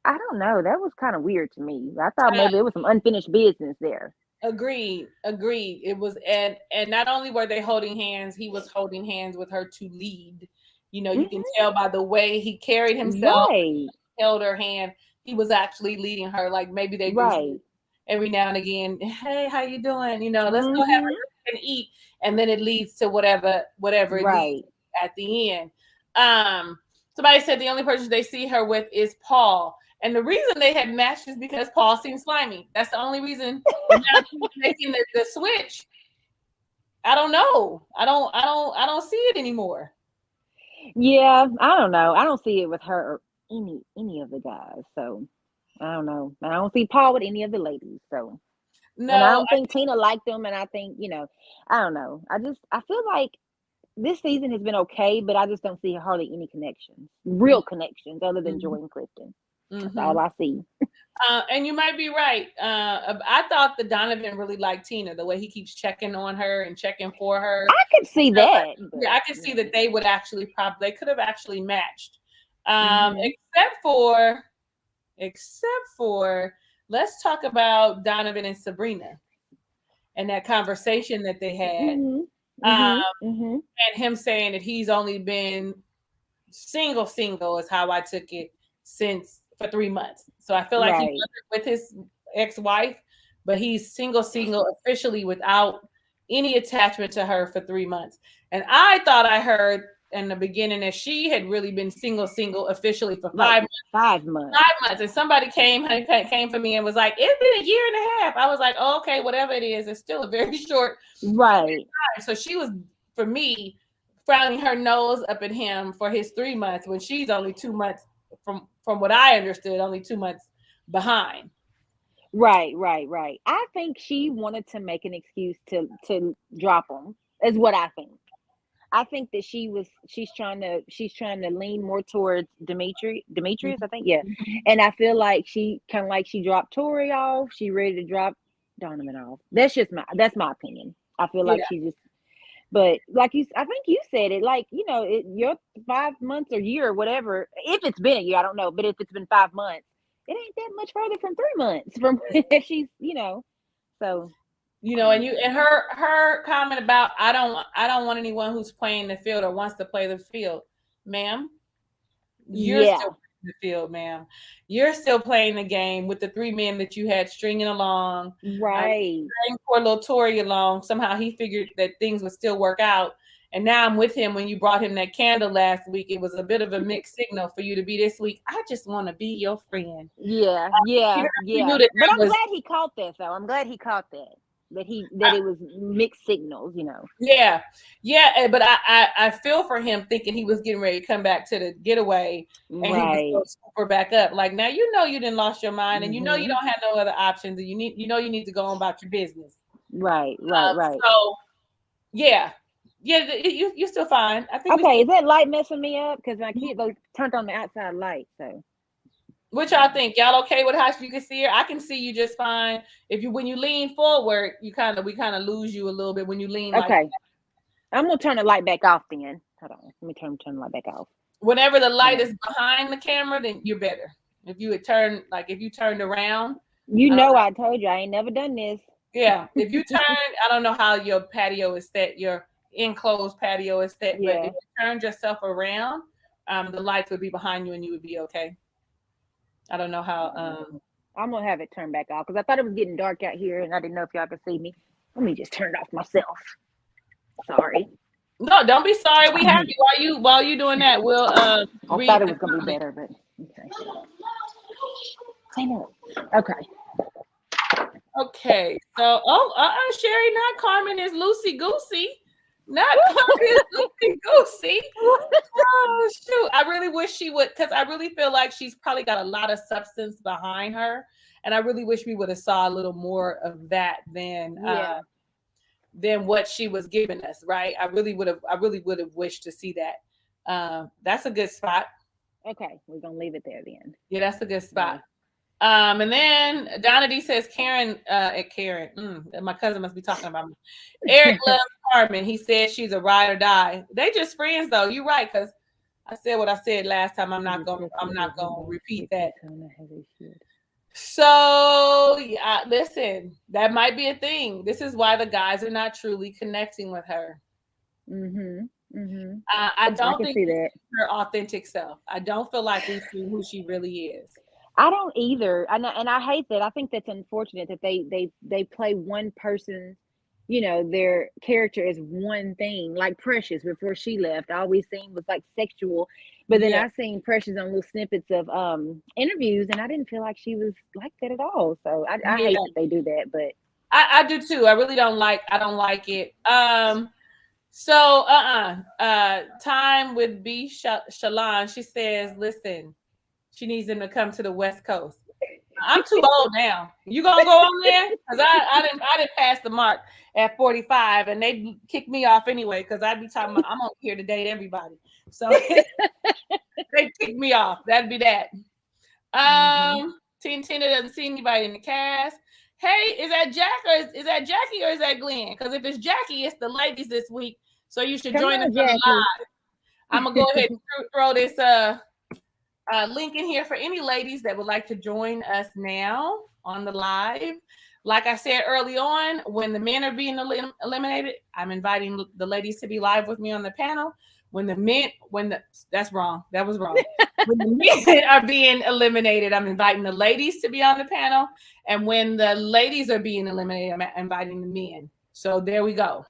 I don't know. That was kind of weird to me. I thought Uh, maybe it was some unfinished business there. Agreed. Agreed. It was, and not only were they holding hands, he was holding hands with her to lead. You know, you can Hmm. tell by the way he carried himself, Right, held her hand. He was actually leading her. Like maybe they do right. every now and again. Hey, how you doing? You know, let's go have Hmm. a drink and eat, and then it leads to whatever it leads Right. at the end. Um, Somebody said the only person they see her with is Paul, and the reason they had matched is because Paul seems slimy. That's the only reason. But now that he's making the switch, I don't know. I don't see it anymore. Yeah, I don't know. I don't see it with her or any of the guys. So I don't know. I don't see Paul with any of the ladies. So, and I No, don't think Tina liked them. And I think, I don't know. I feel like this season has been okay, but I just don't see hardly any connections, real connections, other than Joy and Clifton. That's all mm-hmm. I see. And you might be right. I thought that Donovan really liked Tina, the way he keeps checking on her and checking for her. I could see So, that, yeah, but I could see that they would actually probably they could have actually matched. hmm. Except for let's talk about Donovan and Sabrina and that conversation that they had. Hmm. Um, Hmm. Hmm. and him saying that he's only been single is how I took it since for 3 months. So I feel like he Right. wasn't with his ex-wife, but he's single officially without any attachment to her for 3 months. And I thought I heard in the beginning that she had really been single officially for Like 5 months. 5 months. 5 months, and somebody came for me and was like, "It's been a year and a half." I was like, oh, "Okay, whatever it is, it's still a very short Right. time." So she was, for me, frowning her nose up at him for his 3 months when she's only 2 months from what I understood, only 2 months behind. Right, right, right. I think she wanted to make an excuse to drop him. Is what I think. I think that she's trying to lean more towards Demetrius, I think, yeah. Mhm. And I feel like she kind of like she dropped Tori off. She ready to drop Donovan off. That's my opinion. I feel Yeah, like she just, but like I think you said it. Like your 5 months or year or whatever. If it's been a year, I don't know. But if it's been 5 months, it ain't that much further from 3 months from if she's. So I and don't you know. and her comment about I don't want anyone who's playing the field or wants to play the field, ma'am. You're still Yeah. playing the field, ma'am. You're still playing the game with the three men that you had stringing along. Right. Bring poor little Tory along. Somehow he figured that things would still work out. And now I'm with him when you brought him that candle last week. It was a bit of a mixed signal for you to be this week. I just want to be your friend. Yeah, Even yeah, if you yeah. knew that But that I'm was, glad he caught that though. I'm glad he caught that. That it was mixed signals. yeah, yeah. But I feel for him thinking he was getting ready to come back to the getaway and he was going Right. to scoop her back up. Like now, you didn't lost your mind and you Hmm. don't have no other options and you need to go on about your business. Right, right, right. So yeah, yeah, you're still fine. I think we Okay, still. is that light messing me up? Because my kid like turned on the outside light. So What y'all think? Y'all okay with how you can see her? I can see you just fine. If you when you lean forward, we kind of lose you a little bit when you lean like okay, I'm gonna turn the light back off then. Hold on, let me turn the light back off. whenever the Hold light on. is behind the camera, then you're better. If you turned around, I told you I ain't never done this. yeah. If you turn, I don't know how your patio is set, your enclosed patio is set, but if Yeah, you turned yourself around, the lights would be behind you and you would be okay. I don't know how. I'm gonna have it turned back off because I thought it was getting dark out here and I didn't know if y'all could see me. Let me just turn it off myself. Sorry. No, don't be sorry. We have you while you doing that. We'll I thought read it the was gonna be comment. better, but okay. Clean up. Okay. Okay, so Sherry, not Carmen is Lucy Goosey. Not Carmen is Lucy Goosey. Oh shoot. I really wish she would because I really feel like she's probably got a lot of substance behind her. And I really wish we would have saw a little more of that Yeah. than what she was giving us, right? I really would have wished to see that. That's a good spot. Okay. We're gonna leave it there then. Yeah, that's a good spot. Yeah. And then Donna D says Karen, my cousin must be talking about me. Eric loves Carmen. He said she's a ride or die. They just friends though. You're right, because I said what I said last time. I'm not gonna repeat that. So yeah, listen, that might be a thing. This is why the guys are not truly connecting with her. Mm-hmm. Mm-hmm. I I don't can think see this that. is her authentic self. I don't feel like we see who she really is. I don't either, and I hate that. I think that's unfortunate that they play one person, their character is one thing. Like Precious before she left, I always seen was like sexual, but then Yeah, I seen Precious on little snippets of interviews, and I didn't feel like she was like that at all. So I hate yeah, that they do that, but I do too. I really don't like. I don't like it. So time with Shalon. She says, listen, she needs him to come to the West Coast. I'm too old now. You gonna go on there? Cause I didn't pass the mark at 45, and they kick me off anyway. Cause I'd be talking about I'm on here to date everybody, so they kick me off. That'd be that. hmm Tina doesn't see anybody in the cast. Hey, is that Jack or is that Jackie or is that Glenn? Because if it's Jackie, it's the ladies this week. So you should come join us on, on the Jackie. live. I'm gonna go ahead and throw this link in here for any ladies that would like to join us now on the live. Like I said early on, when the men are being eliminated, I'm inviting the ladies to be live with me on the panel. That's wrong. That was wrong. When the men are being eliminated, I'm inviting the ladies to be on the panel. And when the ladies are being eliminated, I'm inviting the men. So there we go.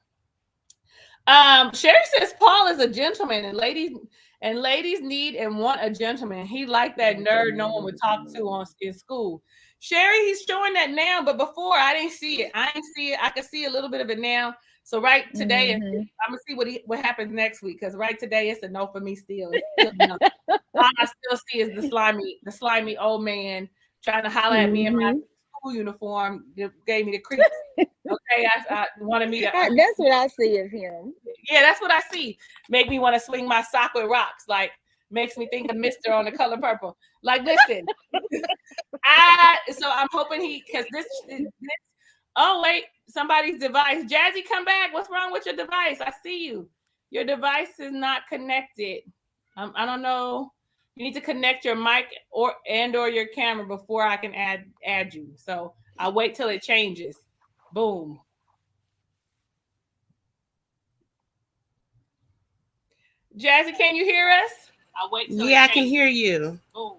Sherry says Paul is a gentleman, and ladies need and want a gentleman. He like that nerd no one would talk to in school. Sherry, he's showing that now, but before I didn't see it. I didn't see it. I can see a little bit of it now. So right today, hmm I'm gonna see what happens next week. Because right today, it's a no for me still. It's still no. All I still see is the slimy old man trying to holler at me in my hmm school uniform. Gave me the creeps. Okay, I wanted me to. That's what I see of him. Yeah, that's what I see. Make me want to swing my sock with rocks. Like makes me think of Mister on the color purple. Like, listen, so I'm hoping because this. Oh wait, somebody's device. Jazzy, come back. What's wrong with your device? I see you. Your device is not connected. I don't know. You need to connect your mic or your camera before I can add you. So I'll wait till it changes. Boom. Jazzy, can you hear us? I'll wait till Yeah, it I can changes. hear you. Boom.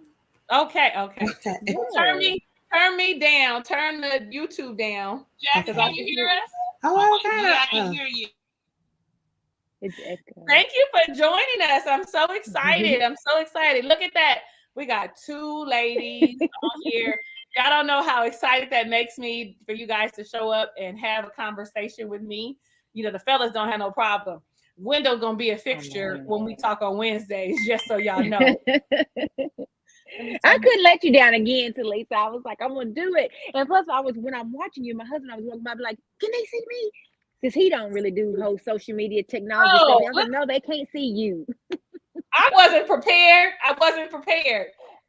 Okay. Okay. Turn Good. me down. Turn the YouTube down. Jazzy, Okay. can you hear us? Oh, okay. Yeah, I can hear you. It's echo. Thank you for joining us. I'm so excited. Look at that. We got two ladies on here. Y'all don't know how excited that makes me for you guys to show up and have a conversation with me. The fellas don't have no problem. Window gonna be a fixture when we talk on Wednesdays, just so y'all know. I couldn't let you down again, Talisa. I was like, I'm gonna do it. And plus, when I'm watching you, my husband, I was walking by, like, can they see me? Because he don't really do whole social media technology stuff. I was like, no, they can't see you. I wasn't prepared.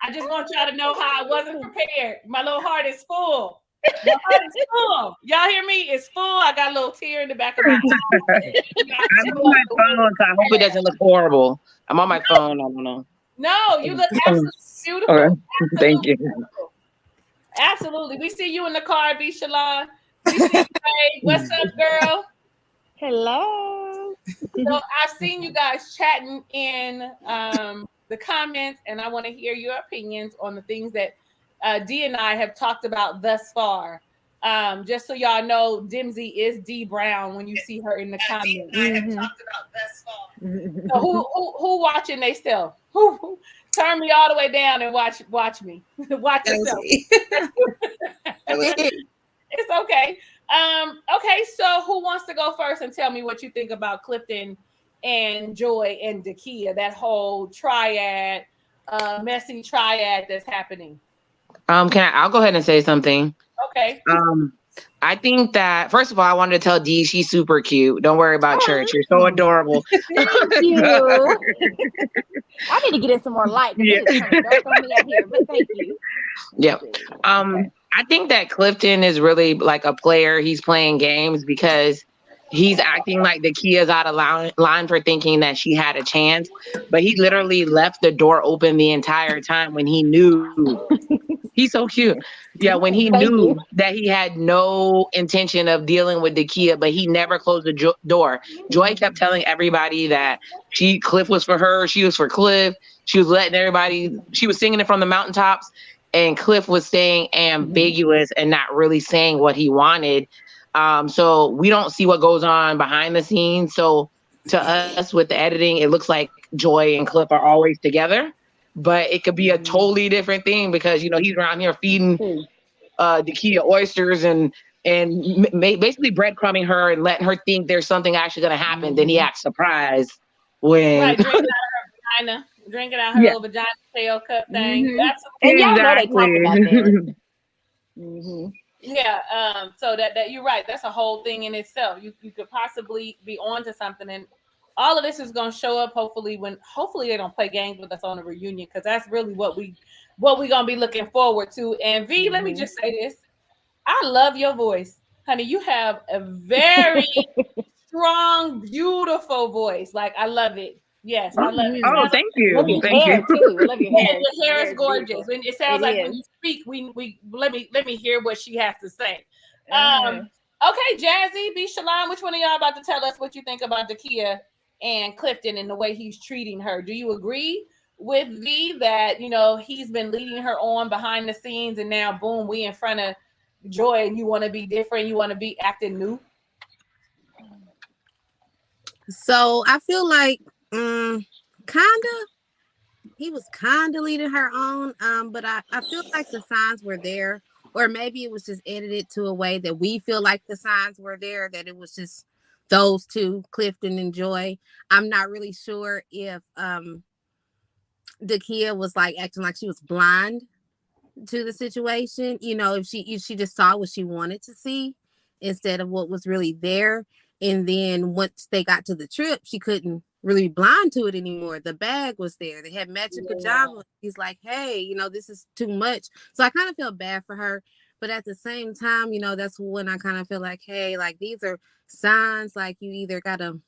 I just want y'all to know how I wasn't prepared. My little heart is full. My heart is full. Y'all hear me? It's full. I got a little tear in the back of my eye. I'm on my phone, so I hope it doesn't look horrible. I'm on my phone. I don't know. No, you look absolutely beautiful. Okay. Thank you. Beautiful. Absolutely. We see you in the car, B. Shalon. We see you, Ray. What's up, girl? Hello. So I've seen you guys chatting in the comments, and I want to hear your opinions on the things that D and I have talked about thus far. Just so y'all know, Dimsy is D Brown when you see her in the comments. Mm-hmm. So who watching they still? Who turn me all the way down and watch me. Watch yourself. It's okay. Okay, so who wants to go first and tell me what you think about Clifton and Joy and Dakia, that whole triad, messy triad that's happening? I'll go ahead and say something. Okay. I think that, first of all, I wanted to tell Dee she's super cute. Don't worry about church. You're so adorable. Thank you. I need to get in some more light. Yeah. It's kind of dark on me out here, but thank you. Yep. I think that Clifton is really like a player. He's playing games because he's acting like the Kia's out of line for thinking that she had a chance. But he literally left the door open the entire time when he knew He's so cute. Yeah, when he Thank knew you. that he had no intention of dealing with Dakia, but he never closed the door. Joy kept telling everybody that Cliff was for her, she was for Cliff. She was letting everybody, she was singing it from the mountaintops, and Cliff was staying ambiguous and not really saying what he wanted. So we don't see what goes on behind the scenes. So to us with the editing, it looks like Joy and Cliff are always together, but it could be a totally different thing because he's around here feeding True. Dakia oysters and basically breadcrumbing her and letting her think there's something actually going to happen. Then he acts surprised when Right, drinking out her yeah, little vagina tail cup thing. And y'all know they exactly. talked about that. Yeah, so that you're right. That's a whole thing in itself. You could possibly be onto something, and all of this is going to show up. Hopefully they don't play games with us on the reunion, because that's really what we gonna be looking forward to. And V, let me just say this: I love your voice, honey. You have a very strong, beautiful voice. Like, I love it. Yes, I love it. Oh, Sounds like thank Love you. your Thank hair you. too. I love your hair. your hair is gorgeous. beautiful. And it sounds It like when is. you speak, we let me hear what she has to say. Uh-huh. Okay, Jazzy, B. Shalom, which one of y'all about to tell us what you think about Dakia and Clifton and the way he's treating her? Do you agree with V that he's been leading her on behind the scenes, and now boom, we in front of Joy, and you want to be different, you want to be acting new? So I feel like kinda he was kinda leading her on. But I feel like the signs were there, or maybe it was just edited to a way that we feel like the signs were there, that it was just those two, Clifton and Joy. I'm not really sure if Dakia was like acting like she was blind to the situation, if she just saw what she wanted to see instead of what was really there. And then once they got to the trip, she couldn't really be blind to it anymore. The bag was there, they had matching pajamas. He's like, hey, this is too much. So I kind of feel bad for her, but at the same time, that's when I kind of feel like, hey, like, these are signs. Like, you either gotta,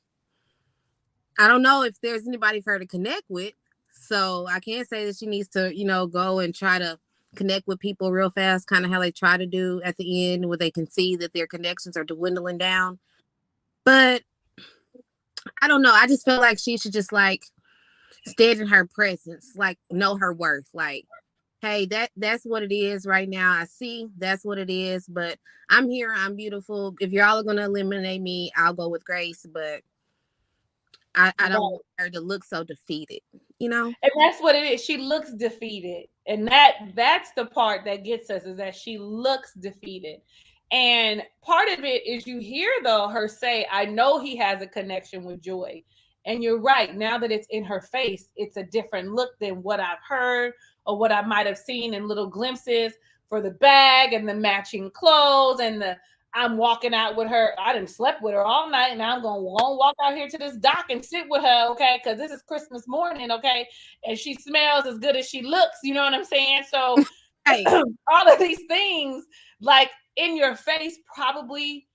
I don't know if there's anybody for her to connect with, so I can't say that she needs to go and try to connect with people real fast, kind of how they try to do at the end, where they can see that their connections are dwindling down. But I don't know, I just feel like she should just like stand in her presence, like know her worth, like, hey, that's what it is right now. I see that's what it is, but I'm here, I'm beautiful. If you're all going to eliminate me, I'll go with Grace, but I don't want her to look so defeated, And that's what it is. She looks defeated. And that's the part that gets us, is that she looks defeated. And part of it is, you hear though her say, I know he has a connection with Joy. And you're right. Now that it's in her face, it's a different look than what I've heard or what I might have seen in little glimpses, for the bag and the matching clothes and I'm walking out with her. I didn't slept with her all night, and I'm going to walk out here to this dock and sit with her, okay? Because this is Christmas morning, okay? And she smells as good as she looks, you know what I'm saying? So Hey, all of these things, like, in your face, probably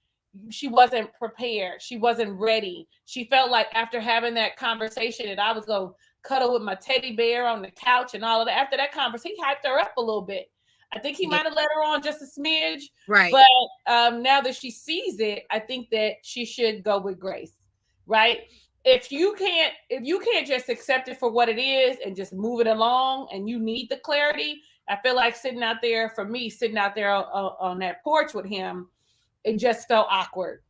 she wasn't prepared. She wasn't ready. She felt like after having that conversation that I was going to cuddle with my teddy bear on the couch and all of that. After that conversation, he hyped her up a little bit. I think he might have let her on just a smidge. right. But now that she sees it, I think that she should go with Grace, right? If you can't just accept it for what it is and just move it along, and you need the clarity, I feel like sitting out there on that porch with him, it just felt awkward.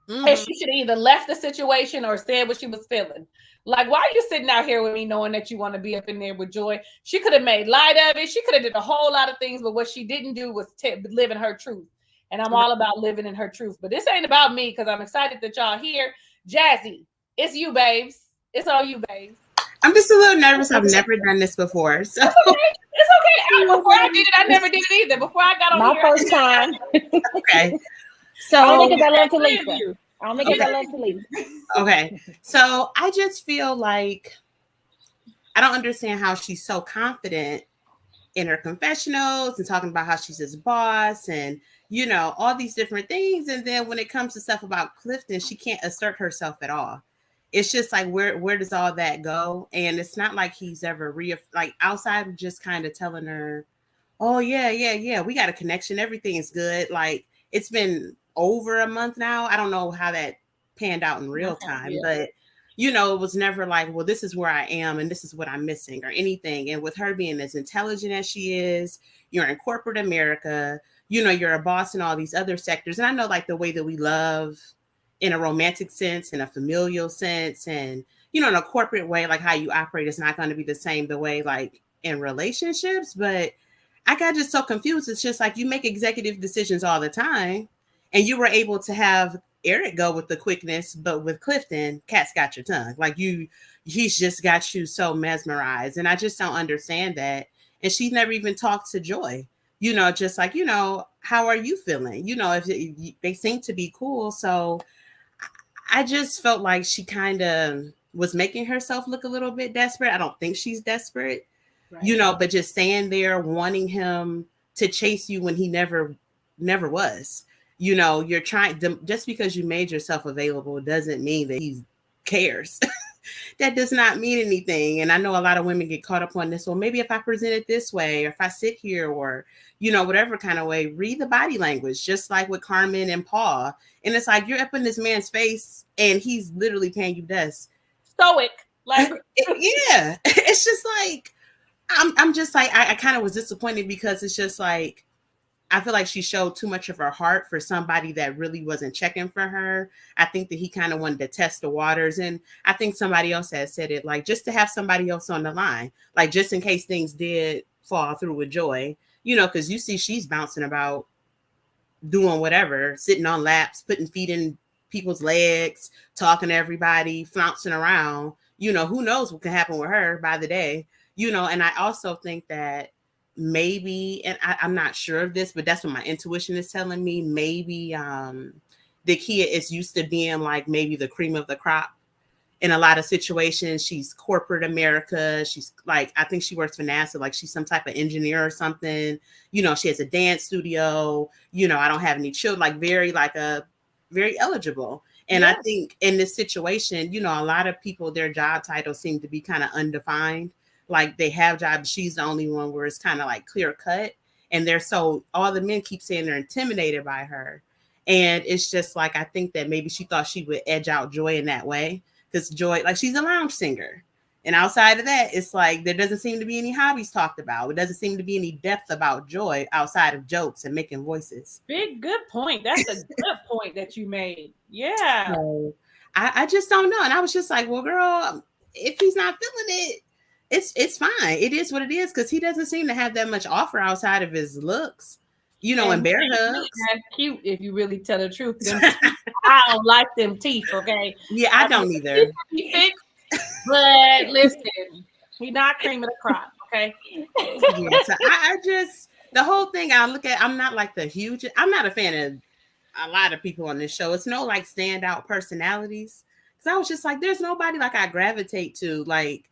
And she should have either left the situation or said what she was feeling. Like, why are you sitting out here with me knowing that you want to be up in there with Joy? She could have made light of it. She could have did a whole lot of things, but what she didn't do was live in her truth. And I'm all about living in her truth. But this ain't about me, because I'm excited that y'all here. Jazzy, it's you, babes. It's all you, babes. I'm just a little nervous. I've never done this before. So it's okay. Before I did it, I never did it either. Before I got on here, first time. okay. Only So because I love Talisa. Only because I love Talisa. okay. So I just feel like I don't understand how she's so confident in her confessionals and talking about how she's his boss and all these different things. And then when it comes to stuff about Clifton, she can't assert herself at all. It's just like, where does all that go? And it's not like he's ever outside of just kind of telling her oh yeah, we got a connection. Everything is good. Like it's been over a month now. I don't know how that panned out in real time, Yeah. but you know, it was never like, well, this is where I am and this is what I'm missing or anything. And with her being as intelligent as she is, you're in corporate America, you know, you're a boss in all these other sectors. And I know like the way that we love in a romantic sense, in a familial sense, and you know, in a corporate way, like how you operate is not going to be the same the way like in relationships. But I got just so confused. It's just like you make executive decisions all the time, and you were able to have Eric go with the quickness, but with Clifton, cat's got your tongue. Like he's just got you so mesmerized, and I just don't understand that. And she's never even talked to Joy. You know, just like, you know, how are you feeling? You know, if they seem to be cool, so I just felt like she kind of was making herself look a little bit desperate. I don't think she's desperate, Right. you know, but just staying there wanting him to chase you when he never was. You know, you're trying to, just because you made yourself available doesn't mean that he cares. That does not mean anything. And I know a lot of women get caught up on this. Well, maybe if I present it this way, or if I sit here, or, you know, whatever kind of way, read the body language, just like with Carmen and Paul. And it's like, you're up in this man's face and he's literally paying you dust. Stoic. Like, yeah. It's just like, I'm just like, I kind of was disappointed because it's just like, I feel like she showed too much of her heart for somebody that really wasn't checking for her. I think that he kind of wanted to test the waters. And I think somebody else has said it, like just to have somebody else on the line, like just in case things did fall through with Joy, you know, because you see she's bouncing about doing whatever, sitting on laps, putting feet in people's legs, talking to everybody, flouncing around. You know, who knows what can happen with her by the day, you know. And I also think that maybe, and I'm not sure of this, but that's what my intuition is telling me. Maybe the Kia is used to being like maybe the cream of the crop in a lot of situations. She's corporate America. She's like, I think she works for NASA, like she's some type of engineer or something. You know, she has a dance studio. You know, I don't have any children, like very eligible. And I think in this situation, you know, a lot of people, their job titles seem to be kind of undefined. Like they have jobs. She's the only one where it's kind of like clear cut. And all the men keep saying they're intimidated by her. And it's just like, I think that maybe she thought she would edge out Joy in that way. Because Joy, like she's a lounge singer. And outside of that, it's like there doesn't seem to be any hobbies talked about. It doesn't seem to be any depth about Joy outside of jokes and making voices. good point. That's a good point that you made. Yeah. So I just don't know. And I was just like, well, girl, if he's not feeling it, it's fine. It is what it is, because he doesn't seem to have that much offer outside of his looks, you know, and bear hugs. That's cute if you really tell the truth. I don't like them teeth, okay? Yeah, I don't either. But listen, he's not cream of the crop, okay? Yeah, so I just, the whole thing I look at, I'm not a fan of a lot of people on this show. It's no like standout personalities. Because I was just like, there's nobody like I gravitate to. Like,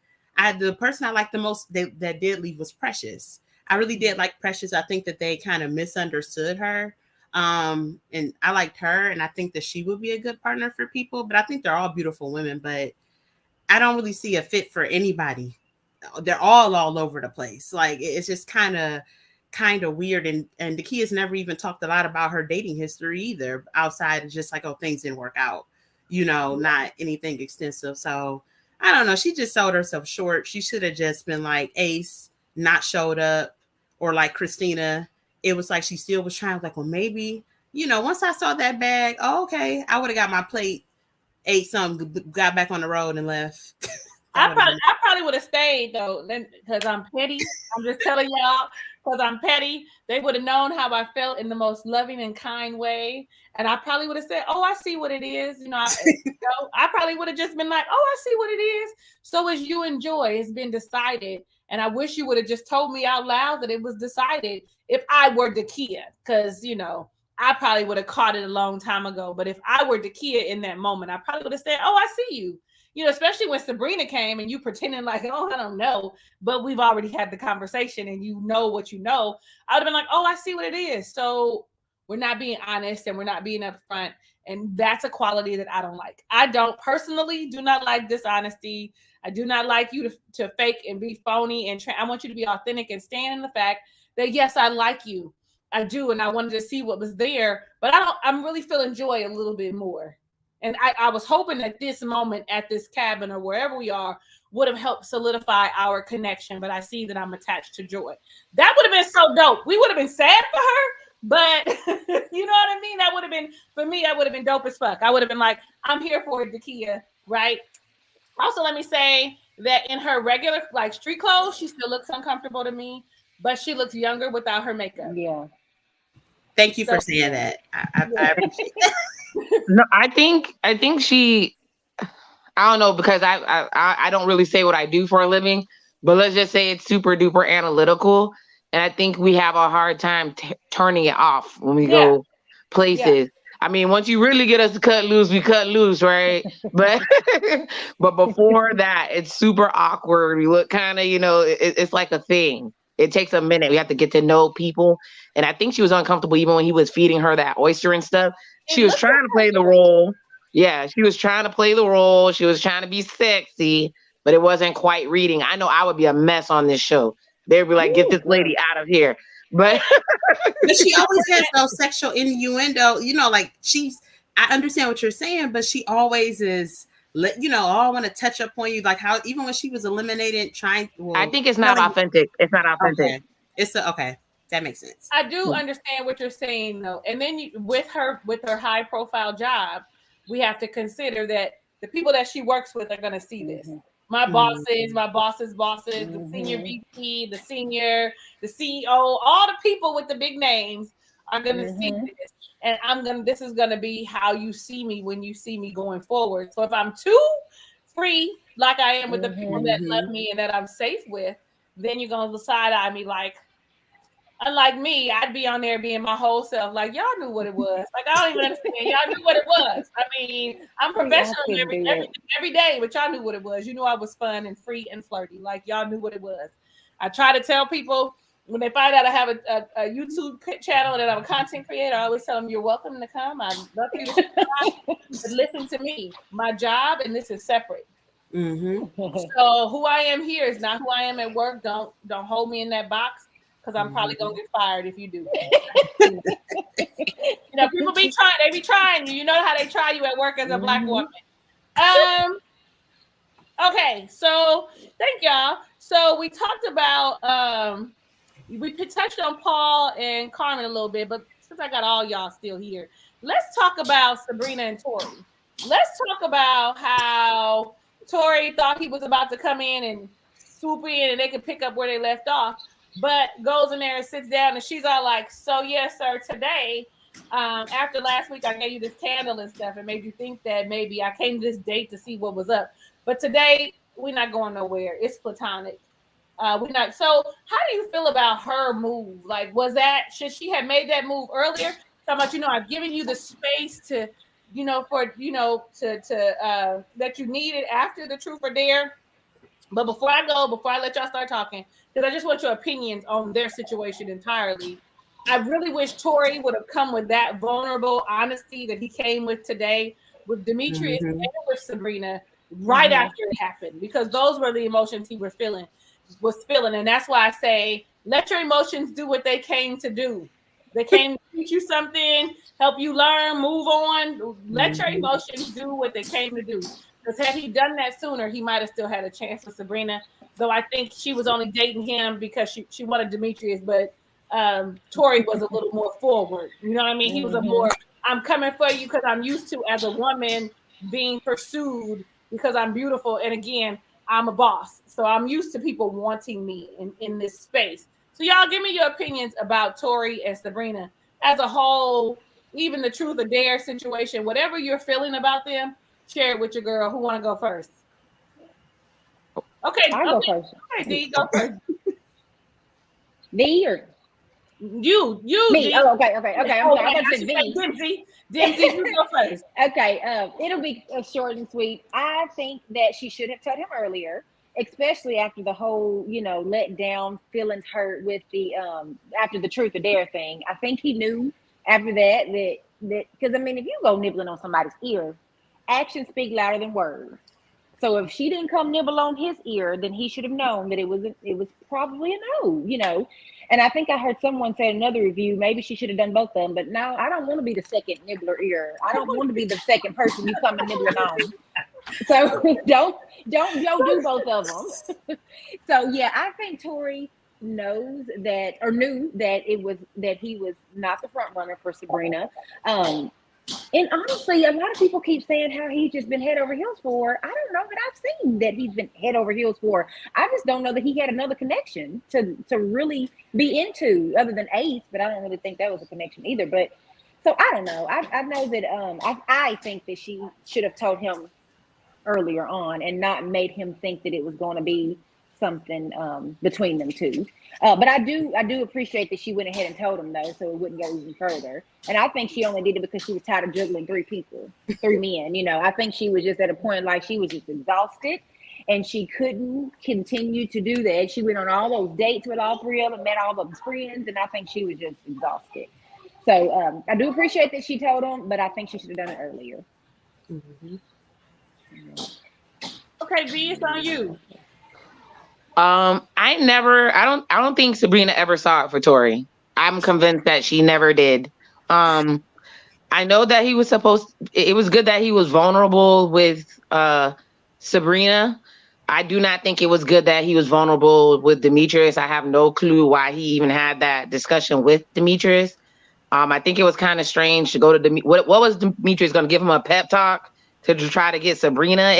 the person I liked the most that did leave was Precious. I really did like Precious. I think that they kind of misunderstood her. And I liked her, and I think that she would be a good partner for people. But I think they're all beautiful women, but I don't really see a fit for anybody. They're all over the place. Like it's just kind of weird. And Nakia's never even talked a lot about her dating history either, outside of just like, oh, things didn't work out, you know, not anything extensive. So I don't know. She just sold herself short. She should have just been like Ace, not showed up, or like Christina. It was like she still was trying, like, well, maybe, you know, once I saw that bag, oh, okay, I would have got my plate, ate something, got back on the road and left. I probably would have stayed though, because I'm petty. I'm just telling y'all, because I'm petty. They would have known how I felt in the most loving and kind way, and I probably would have said, "Oh, I see what it is." You know, I probably would have just been like, "Oh, I see what it is." So as you enjoy, it's been decided, and I wish you would have just told me out loud that it was decided. If I were Dakia, because you know, I probably would have caught it a long time ago. But if I were Dakia in that moment, I probably would have said, "Oh, I see you." You know, especially when Sabrina came and you pretending like, oh, I don't know, but we've already had the conversation and you know what you know. I would have been like, oh, I see what it is. So we're not being honest and we're not being upfront. And that's a quality that I don't like. I don't personally do not like dishonesty. I do not like you to fake and be phony. And I want you to be authentic and stand in the fact that yes, I like you. I do, and I wanted to see what was there, but I'm really feeling Joy a little bit more. And I was hoping that this moment at this cabin or wherever we are would have helped solidify our connection. But I see that I'm attached to Joy. That would have been so dope. We would have been sad for her, but you know what I mean? That would have been, for me, that would have been dope as fuck. I would have been like, I'm here for it, Dakia, right? Also, let me say that in her regular, like, street clothes, she still looks uncomfortable to me, but she looks younger without her makeup. Yeah. Thank you So, for saying that. I appreciate that. No, I think she. I don't know, because I don't really say what I do for a living, but let's just say it's super duper analytical, and I think we have a hard time turning it off when we go places. I mean, once you really get us to cut loose, we cut loose, right? But but before that, it's super awkward. We look kind of, it's like a thing. It takes a minute. We have to get to know people, and I think she was uncomfortable even when he was feeding her that oyster and stuff. She was trying to play the role. Yeah, she was trying to play the role. She was trying to be sexy, but it wasn't quite reading. I know I would be a mess on this show. They'd be like, get this lady out of here. But she always has those sexual innuendo, like I understand what you're saying, but she always is, I want to touch up on you. Like how, even when she was eliminated, I think it's not authentic. It's not authentic. Okay. Okay. That makes sense. I do understand what you're saying though. And then with her high profile job, we have to consider that the people that she works with are going to see this. My bosses, my boss's bosses, the senior VP, the senior, the CEO, all the people with the big names are going to see this. And this is going to be how you see me when you see me going forward. So if I'm too free, like I am with the people that love me and that I'm safe with, then you're going to side eye me like, unlike me, I'd be on there being my whole self. Like, y'all knew what it was. Like, I don't even understand. Y'all knew what it was. I mean, I'm professional every day, but y'all knew what it was. You knew I was fun and free and flirty. Like, y'all knew what it was. I try to tell people when they find out I have a YouTube channel and I'm a content creator, I always tell them, you're welcome to come. I'd love for you to subscribe, but listen to me. My job and this is separate. So who I am here is not who I am at work. Don't hold me in that box. Because I'm probably gonna get fired if you do. People be trying. They be trying you. You know how they try you at work as a Black woman. Okay, so thank y'all. So we talked about we touched on Paul and Carmen a little bit, but since I got all y'all still here, let's talk about Sabrina and Tori. Let's talk about how Tori thought he was about to come in and swoop in and they could pick up where they left off. But goes in there and sits down and she's all like, so yes, sir, today, after last week, I gave you this candle and stuff and made you think that maybe I came to this date to see what was up. But today, we're not going nowhere. It's platonic. We're not. So how do you feel about her move? Like, should she have made that move earlier? Talking about, I've given you the space to, that you needed after the truth or dare. But before I let y'all start talking, because I just want your opinions on their situation entirely. I really wish Tori would have come with that vulnerable honesty that he came with today with Demetrius and with Sabrina right after it happened, because those were the emotions he was feeling. And that's why I say, let your emotions do what they came to do. They came to teach you something, help you learn, move on. Let your emotions do what they came to do. Because had he done that sooner, he might have still had a chance with Sabrina. Though I think she was only dating him because she wanted Demetrius, but Tori was a little more forward. You know what I mean? He was a more, I'm coming for you because I'm used to, as a woman, being pursued because I'm beautiful. And again, I'm a boss. So I'm used to people wanting me in this space. So y'all give me your opinions about Tori and Sabrina as a whole, even the truth or dare situation, whatever you're feeling about them. Share it with your girl. Who want to go first? Okay, I'll go first. Okay, D, go first. D or you? Me. D. Oh, okay. I'm sorry. I said D. Dempsey, you go first. Okay. It'll be short and sweet. I think that she should have told him earlier, especially after the whole, let down, feelings hurt with the after the truth or dare thing. I think he knew after that because I mean, if you go nibbling on somebody's ear, actions speak louder than words. So if she didn't come nibble on his ear, then he should have known that it was probably a no, you know. And I think I heard someone say in another review, maybe she should have done both of them. But no, I don't want to be the second nibbler ear. I don't want to be the second person you come and nibbling on. So don't do both of them. So yeah, I think Tori knows that, or knew that he was not the front runner for Sabrina. And honestly, a lot of people keep saying how he's just been head over heels for her. I don't know that I've seen that he's been head over heels for her. I just don't know that he had another connection to really be into other than Ace, but I don't really think that was a connection either. But so I don't know. I know that I think that she should have told him earlier on and not made him think that it was going to be something between them two. But I do appreciate that she went ahead and told him though, so it wouldn't go even further. And I think she only did it because she was tired of juggling three men. You know, I think she was just at a point like she was just exhausted and she couldn't continue to do that. She went on all those dates with all three of them, met all those friends, and I think she was just exhausted. So I do appreciate that she told him, but I think she should have done it earlier. Mm-hmm. Okay, V, it's on you. I don't think Sabrina ever saw it for Tori. I'm convinced that she never did. I know that it was good that he was vulnerable with Sabrina. I do not think it was good that he was vulnerable with Demetrius. I have no clue why he even had that discussion with Demetrius. I think it was kind of strange to go to what was Demetrius going to give him a pep talk to try to get Sabrina?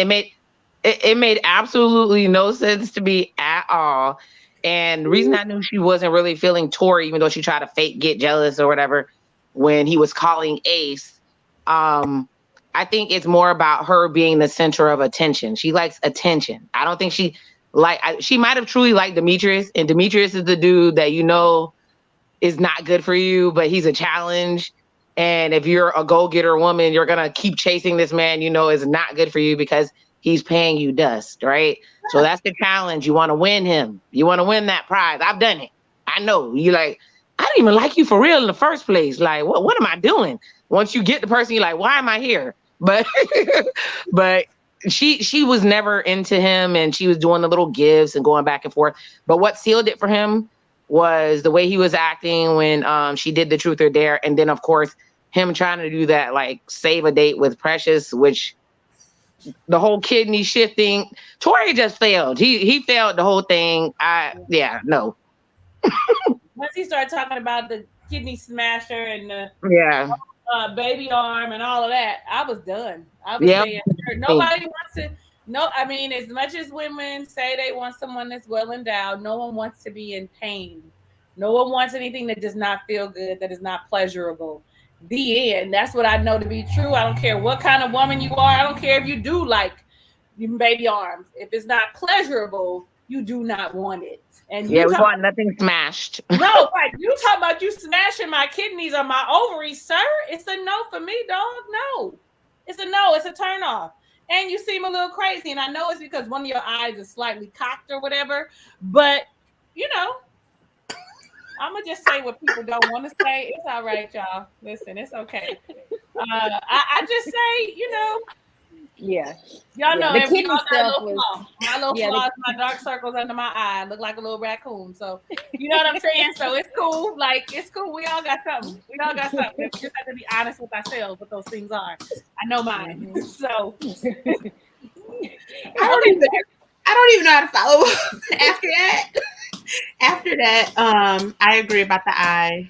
It made absolutely no sense to me at all. And the reason I knew she wasn't really feeling Tori, even though she tried to fake get jealous or whatever, when he was calling Ace, I think it's more about her being the center of attention. She likes attention. I don't think she might have truly liked Demetrius, and Demetrius is the dude that you know is not good for you, but he's a challenge. And if you're a go-getter woman, you're going to keep chasing this man you know is not good for you because he's paying you dust, right? So that's the challenge. You want to win him. You want to win that prize. I've done it. I know. You like, I didn't even like you for real in the first place. Like, what am I doing? Once you get the person, you're like, why am I here? But she was never into him, and she was doing the little gifts and going back and forth. But what sealed it for him was the way he was acting when she did the truth or dare. And then, of course, him trying to do that, like, save a date with Precious, which the whole kidney shifting, Tori just failed. He failed the whole thing. No. Once he started talking about the kidney smasher and the baby arm and all of that, I was done. I was saying, nobody wants to. No, I mean, as much as women say they want someone that's well endowed, no one wants to be in pain. No one wants anything that does not feel good, that is not pleasurable. The end. That's what I know to be true. I don't care what kind of woman you are. I don't care if you do like baby arms. If it's not pleasurable, you do not want it. And we want nothing smashed. No, right. You talk about you smashing my kidneys or my ovaries, sir. It's a no for me, dog. No. It's a no. It's a turn off. And you seem a little crazy. And I know it's because one of your eyes is slightly cocked or whatever. But, you know, I'm going to just say what people don't want to say. It's all right, y'all. Listen, it's okay. I just say, you know. Yeah. Y'all know the kidney stuff was my little flaws, my dark circles under my eye look like a little raccoon. So you know what I'm saying? So it's cool. Like, it's cool. We all got something. We just have to be honest with ourselves what those things are. I know mine. So I don't even know how to follow up after that. I agree about the eye.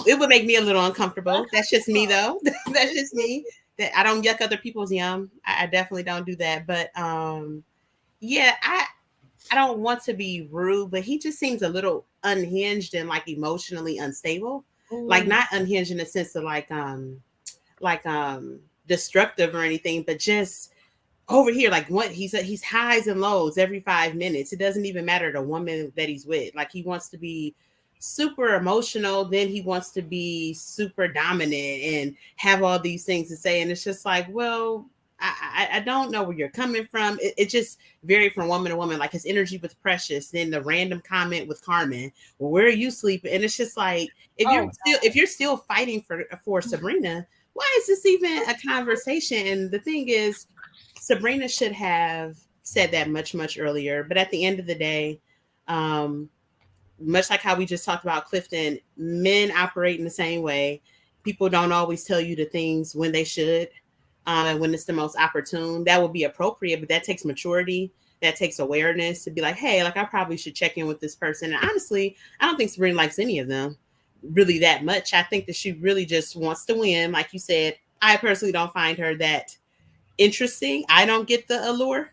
It would make me a little uncomfortable. That's just me though. That's just me. That I don't yuck other people's yum. I definitely don't do that. But I don't want to be rude, but he just seems a little unhinged and like emotionally unstable. Ooh. Like not unhinged in the sense of like destructive or anything, but just over here, like what he's highs and lows every 5 minutes. It doesn't even matter the woman that he's with. Like he wants to be super emotional, then he wants to be super dominant and have all these things to say. And it's just like, well, I don't know where you're coming from. It just varied from woman to woman. Like his energy was Precious, then the random comment with Carmen, well, where are you sleeping? And it's just like, if you're still fighting for Sabrina, why is this even a conversation? And the thing is, Sabrina should have said that much earlier. But at the end of the day, much like how we just talked about Clifton, men operate in the same way. People don't always tell you the things when they should, and when it's the most opportune. That would be appropriate, but that takes maturity. That takes awareness to be like, hey, like I probably should check in with this person. And honestly, I don't think Sabrina likes any of them really that much. I think that she really just wants to win. Like you said, I personally don't find her that interesting. I don't get the allure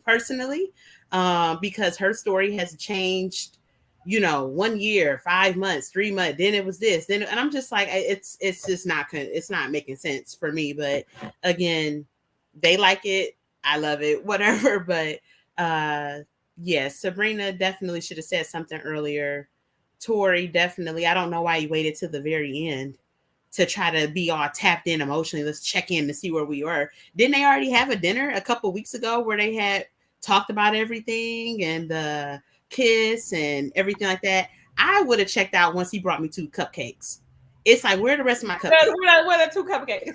personally, because her story has changed, 1 year, 5 months, 3 months, then it was this, and I'm just like, it's just not making sense for me. But again, they like it, I love it, whatever. But yes, Sabrina definitely should have said something earlier. Tori, definitely, I don't know why you waited to the very end to try to be all tapped in emotionally. Let's check in to see where we were. Didn't they already have a dinner a couple weeks ago where they had talked about everything and the kiss and everything like that? I would have checked out once he brought me 2 cupcakes. It's like, where are the rest of my cupcakes? Where are the 2 cupcakes?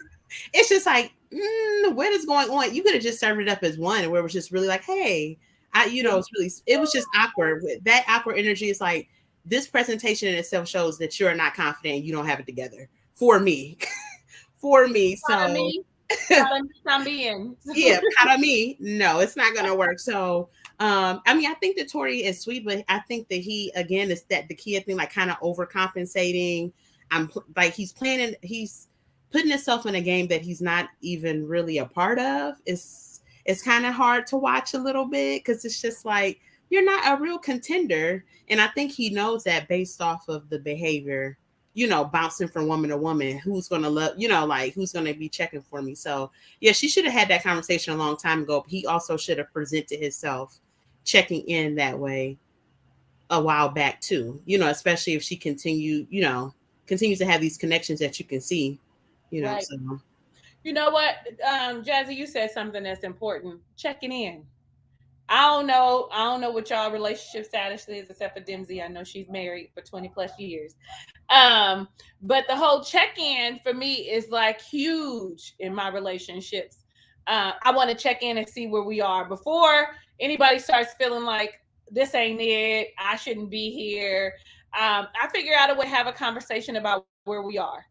It's just like, what is going on? You could have just served it up as one, where it was just really like, hey, it was just awkward. That awkward energy is like, this presentation in itself shows that you're not confident and you don't have it together. For me. For me. Para So mí también. yeah, para mí. No, it's not gonna work. So I think that Tori is sweet, but I think that he, again, is that the key thing, like kind of overcompensating. He's putting himself in a game that he's not even really a part of. It's kind of hard to watch a little bit, because it's just like, you're not a real contender. And I think he knows that based off of the behavior, bouncing from woman to woman, who's going to love, who's going to be checking for me. So yeah, she should have had that conversation a long time ago. But he also should have presented himself checking in that way a while back too, especially if she continues to have these connections that you can see, Right. So. You know what, Jazzy, you said something that's important. Checking in. I don't know what y'all relationship status is, except for Dimsy. I know she's married for 20 plus years. But the whole check-in for me is like huge in my relationships. I want to check in and see where we are before anybody starts feeling like this ain't it, I shouldn't be here. I figure out a way to have a conversation about where we are.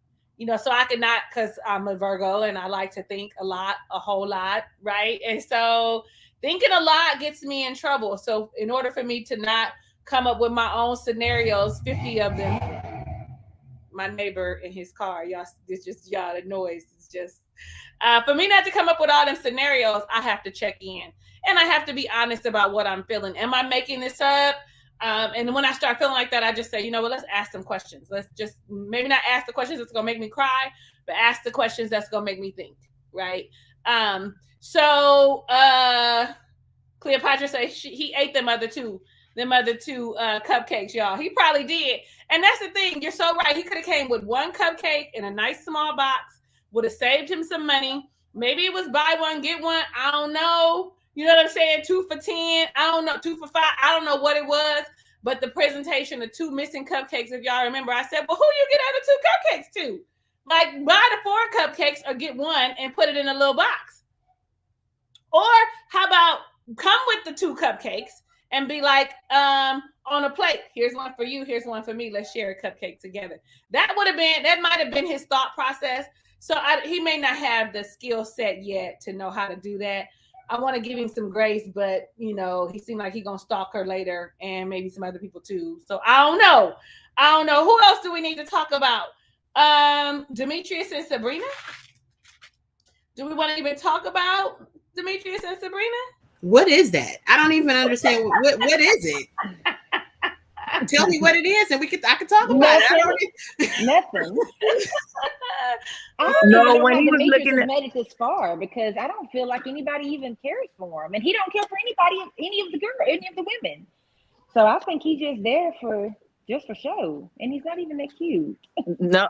So I could not, because I'm a Virgo and I like to think a whole lot, right? And so thinking a lot gets me in trouble. So in order for me to not come up with my own scenarios, 50 of them, my neighbor in his car, y'all, it's just y'all, the noise is just, for me not to come up with all them scenarios, I have to check in. And I have to be honest about what I'm feeling. Am I making this up? And when I start feeling like that, I just say, let's ask some questions. Let's just maybe not ask the questions that's going to make me cry, but ask the questions that's going to make me think, right? So Cleopatra says he ate them other two cupcakes, y'all. He probably did. And that's the thing. You're so right. He could have came with 1 cupcake in a nice small box, would have saved him some money. Maybe it was buy one, get one. I don't know. You know what I'm saying? 2 for 10. I don't know. 2 for 5. I don't know what it was. But the presentation of 2 missing cupcakes, if y'all remember, I said, well, who you get other 2 cupcakes to? Like, buy the 4 cupcakes or get 1 and put it in a little box. Or how about come with the 2 cupcakes and be like, on a plate, here's one for you, here's one for me. Let's share a cupcake together. That might have been his thought process. So he may not have the skill set yet to know how to do that. I want to give him some grace, but he seemed like he's gonna stalk her later, and maybe some other people too. So I don't know. Who else do we need to talk about? Demetrius and Sabrina. Do we want to even talk about Demetrius and Sabrina? What is that? I don't even understand. What is it? Tell me what it is, and I could talk about it. Nothing. No, when he was looking at, made it this far, because I don't feel like anybody even cares for him, and he don't care for anybody, any of the women. So I think he's just there for show, and he's not even that cute. No,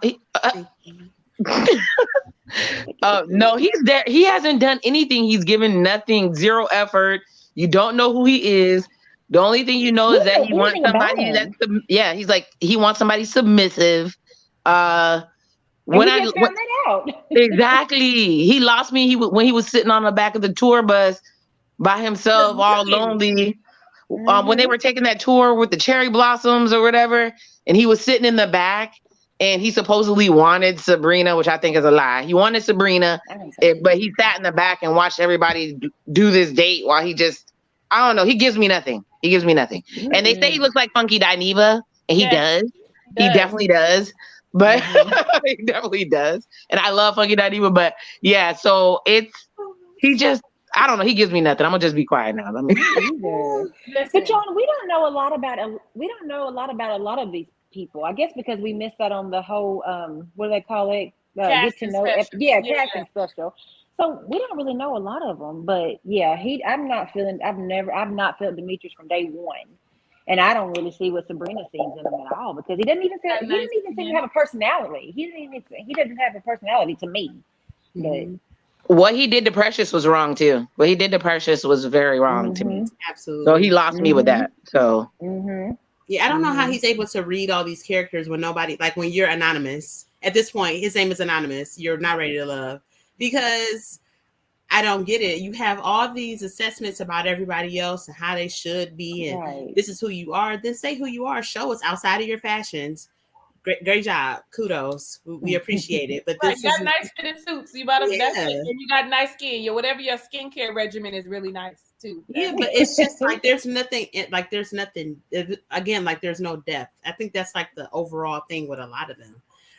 no, he's there. He hasn't done anything. He's given nothing, 0 effort. You don't know who he is. The only thing you know is that he wants somebody he's like, he wants somebody submissive. When we I just when, found that out. exactly, he lost me. When he was sitting on the back of the tour bus by himself, all lonely. When they were taking that tour with the cherry blossoms or whatever, and he was sitting in the back, and he supposedly wanted Sabrina, which I think is a lie. He wanted Sabrina, but he sat in the back and watched everybody do this date while he just, I don't know. He gives me nothing. He gives me nothing. And they say he looks like Funky Dineva, and he does. He definitely does. But he definitely does. And I love Funky Dineva, but yeah, so he just, I don't know. He gives me nothing. I'm gonna just be quiet now. Let me. But John, we don't know a lot about a lot of these people. I guess because we missed that on the whole what do they call it? Get to know casting special. So we don't really know a lot of them. But yeah, I've not felt Demetrius from day one. And I don't really see what Sabrina sees in him at all, because he didn't even seem to have a personality. He doesn't have a personality to me. But what he did to Precious was wrong too. What he did to Precious was very wrong to me. Absolutely. So he lost me with that. So yeah, I don't know how he's able to read all these characters when nobody, like when you're anonymous. At this point, his name is Anonymous. You're not ready to love, because I don't get it. You have all these assessments about everybody else and how they should be, and this is who you are. Then say who you are. Show us outside of your fashions. Great job. Kudos. We appreciate it. But this you got nice fitted suits. You bought and you got nice skin. Whatever your skincare regimen is really nice too. Yeah, but it's just like there's nothing. Again, like there's no depth. I think that's like the overall thing with a lot of them.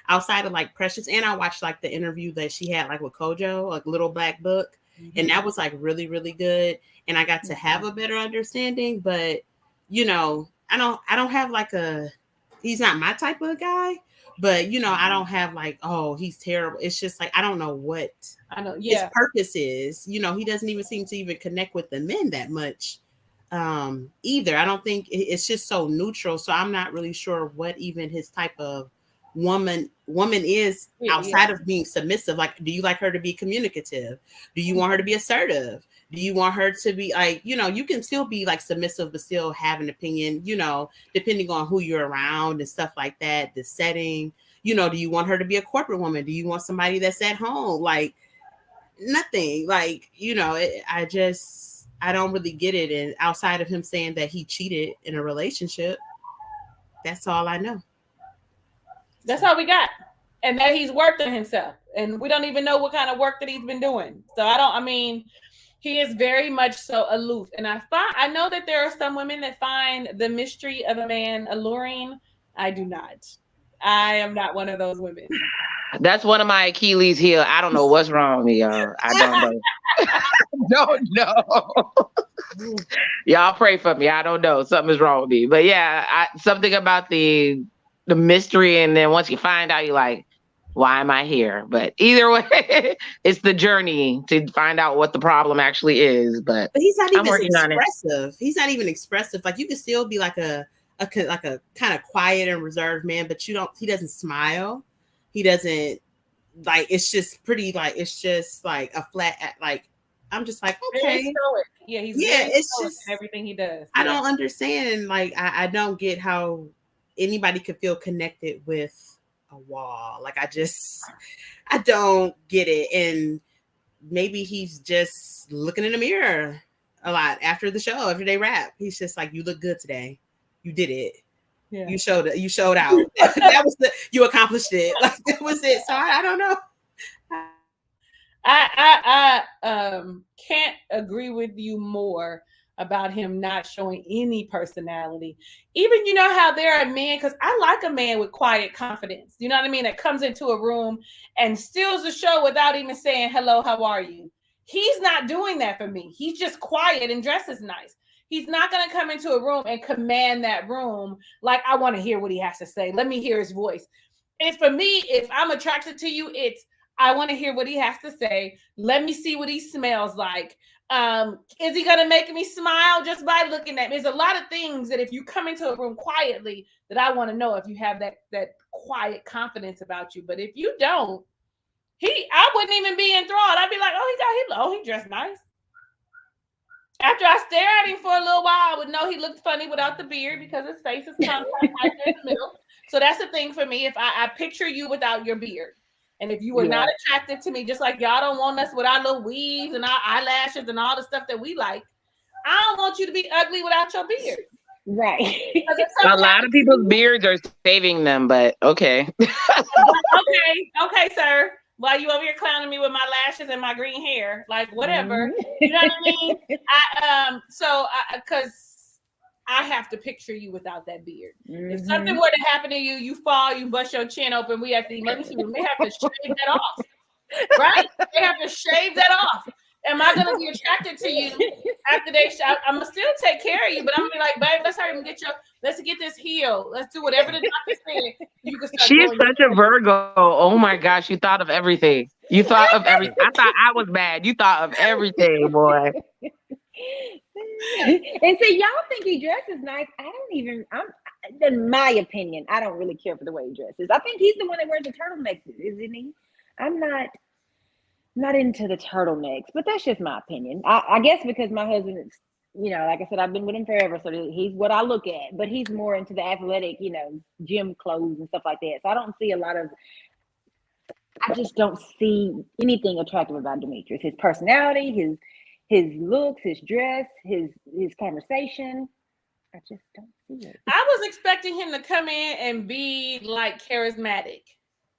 Outside of like Precious, and I watched like the interview that she had like with Kojo, like Little Black Book, and that was like really, really good. And I got to have a better understanding. But I don't have like he's not my type of guy, but I don't have like, oh, he's terrible. It's just like, I don't know what his purpose is. He doesn't even seem to even connect with the men that much either. I don't think it's just so neutral. So I'm not really sure what even his type of woman is outside of being submissive. Like, do you like her to be communicative? Do you want her to be assertive? Do you want her to be like, you can still be like submissive, but still have an opinion, depending on who you're around and stuff like that, the setting, do you want her to be a corporate woman? Do you want somebody that's at home? Like nothing, like, I don't really get it. And outside of him saying that he cheated in a relationship, that's all I know. That's all we got. And that he's worked on himself. And we don't even know what kind of work that he's been doing. So he is very much so aloof. And I know that there are some women that find the mystery of a man alluring. I do not. I am not one of those women. That's one of my Achilles heel. I don't know what's wrong with me, y'all. I don't know. Don't know. Y'all pray for me. I don't know. Something is wrong with me. But yeah, something about the mystery, and then once you find out, you're like, why am I here? But either way, it's the journey to find out what the problem actually is. But he's not even expressive. He's not even expressive. Like, you can still be like a kind of quiet and reserved man, but he doesn't smile. He doesn't, like, it's just pretty, like, it's just like a flat, like, I'm just like, okay. It's just everything he does. I don't understand. Like, I don't get how anybody could feel connected with a wall. Like, I don't get it. And maybe he's just looking in the mirror a lot after the show, after they wrap. He's just like, you look good today. You did it. Yeah. You showed out. That was you accomplished it. Like, that was it. So I don't know. I can't agree with you more about him not showing any personality. Even, how there are men, because I like a man with quiet confidence, you know what I mean, that comes into a room and steals the show without even saying, hello, how are you? He's not doing that for me. He's just quiet and dresses nice. He's not going to come into a room and command that room like, I want to hear what he has to say. Let me hear his voice. And for me, if I'm attracted to you, it's, I want to hear what he has to say. Let me see what he smells like. Is he going to make me smile just by looking at me? There's a lot of things that if you come into a room quietly that I want to know if you have that quiet confidence about you. But if you don't, I wouldn't even be enthralled. I'd be like, he dressed nice. After I stare at him for a little while, I would know he looked funny without the beard because his face is kind of right there in the middle. So that's the thing for me. If I picture you without your beard, And if you were not attracted to me, just like y'all don't want us with our little weaves and our eyelashes and all the stuff that we like, I don't want you to be ugly without your beard. Right. A lot of people's beards are saving them, but okay. Okay, sir. While you over here clowning me with my lashes and my green hair, like whatever. You know what I mean? Because I have to picture you without that beard. If something were to happen to you, you fall, you bust your chin open, we at the emergency room, they have to shave that off. Right? They have to shave that off. Am I gonna be attracted to you after they? I'm gonna still take care of you, but I'm gonna be like, babe, let's hurry and let's get this healed. Let's do whatever the doctor said. You can start. She's such a Virgo. Oh my gosh, you thought of everything. You thought of everything. I thought I was bad. You thought of everything, boy. And so y'all think he dresses nice. In my opinion, I don't really care for the way he dresses. I think he's the one that wears the turtlenecks, isn't he? I'm not into the turtlenecks, but that's just my opinion. I guess because my husband is, like I said, I've been with him forever, so he's what I look at, but he's more into the athletic, gym clothes and stuff like that. So I just don't see anything attractive about Demetrius. His personality, his looks, his dress, his conversation. I just don't see it. I was expecting him to come in and be like charismatic.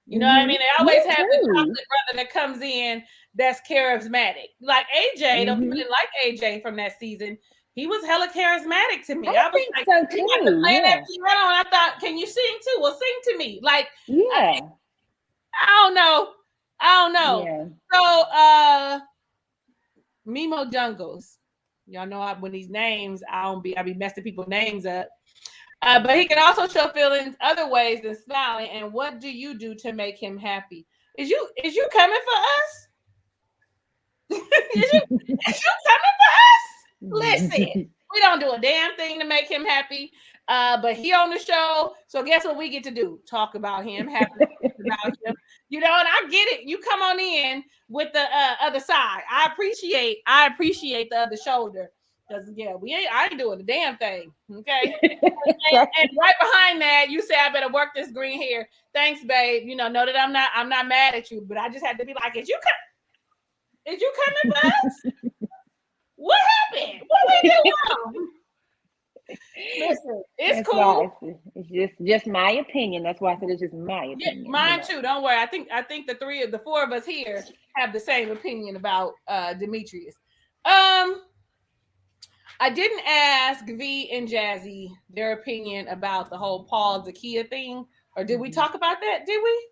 You know what I mean? They always have the chocolate brother that comes in that's charismatic. Like AJ, don't really like AJ from that season. He was hella charismatic to me. I was think so too. Playing that piano, and I thought, can you sing too? Well, sing to me. Like, I don't know. Yeah. So, Mimo Jungles. Y'all know when these names, I be messing people's names up. But he can also show feelings other ways than smiling. And what do you do to make him happy? Is you coming for us? is you coming for us? Listen, we don't do a damn thing to make him happy. But he on the show. So guess what we get to do? Talk about him, happy about him. And I get it. You come on in with the other side. I appreciate the other shoulder. Because I ain't doing a damn thing. Okay. and right behind that, you say I better work this green hair. Thanks, babe. Know that I'm not mad at you, but I just had to be like, is you coming for us? What happened? What we do wrong? Listen, it's cool. It's just my opinion. That's why I said it's just my opinion. Yeah, mine too. Don't worry. I think the four of us here have the same opinion about Demetrius. I didn't ask V and Jazzy their opinion about the whole Paul Zakia thing, or did we talk about that? Did we?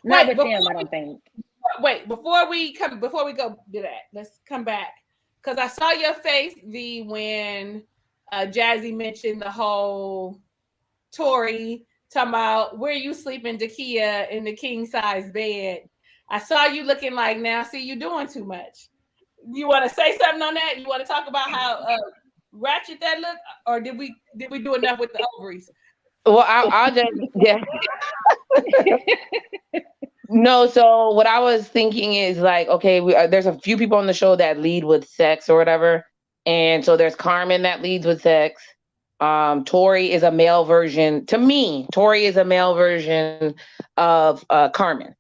Not with them, I don't think. Wait, before we go do that, let's come back because I saw your face, V, when Jazzy mentioned the whole Tori talking about where you sleeping, Dakia, in the king size bed. I saw you looking like, now see you doing too much. You want to say something on that? You want to talk about how ratchet that look, or did we do enough with the ovaries? Well, I'll just No. So what I was thinking is like, okay, there's a few people on the show that lead with sex or whatever, and so there's Carmen that leads with sex. Tori is a male version. To me, Tori is a male version of Carmen.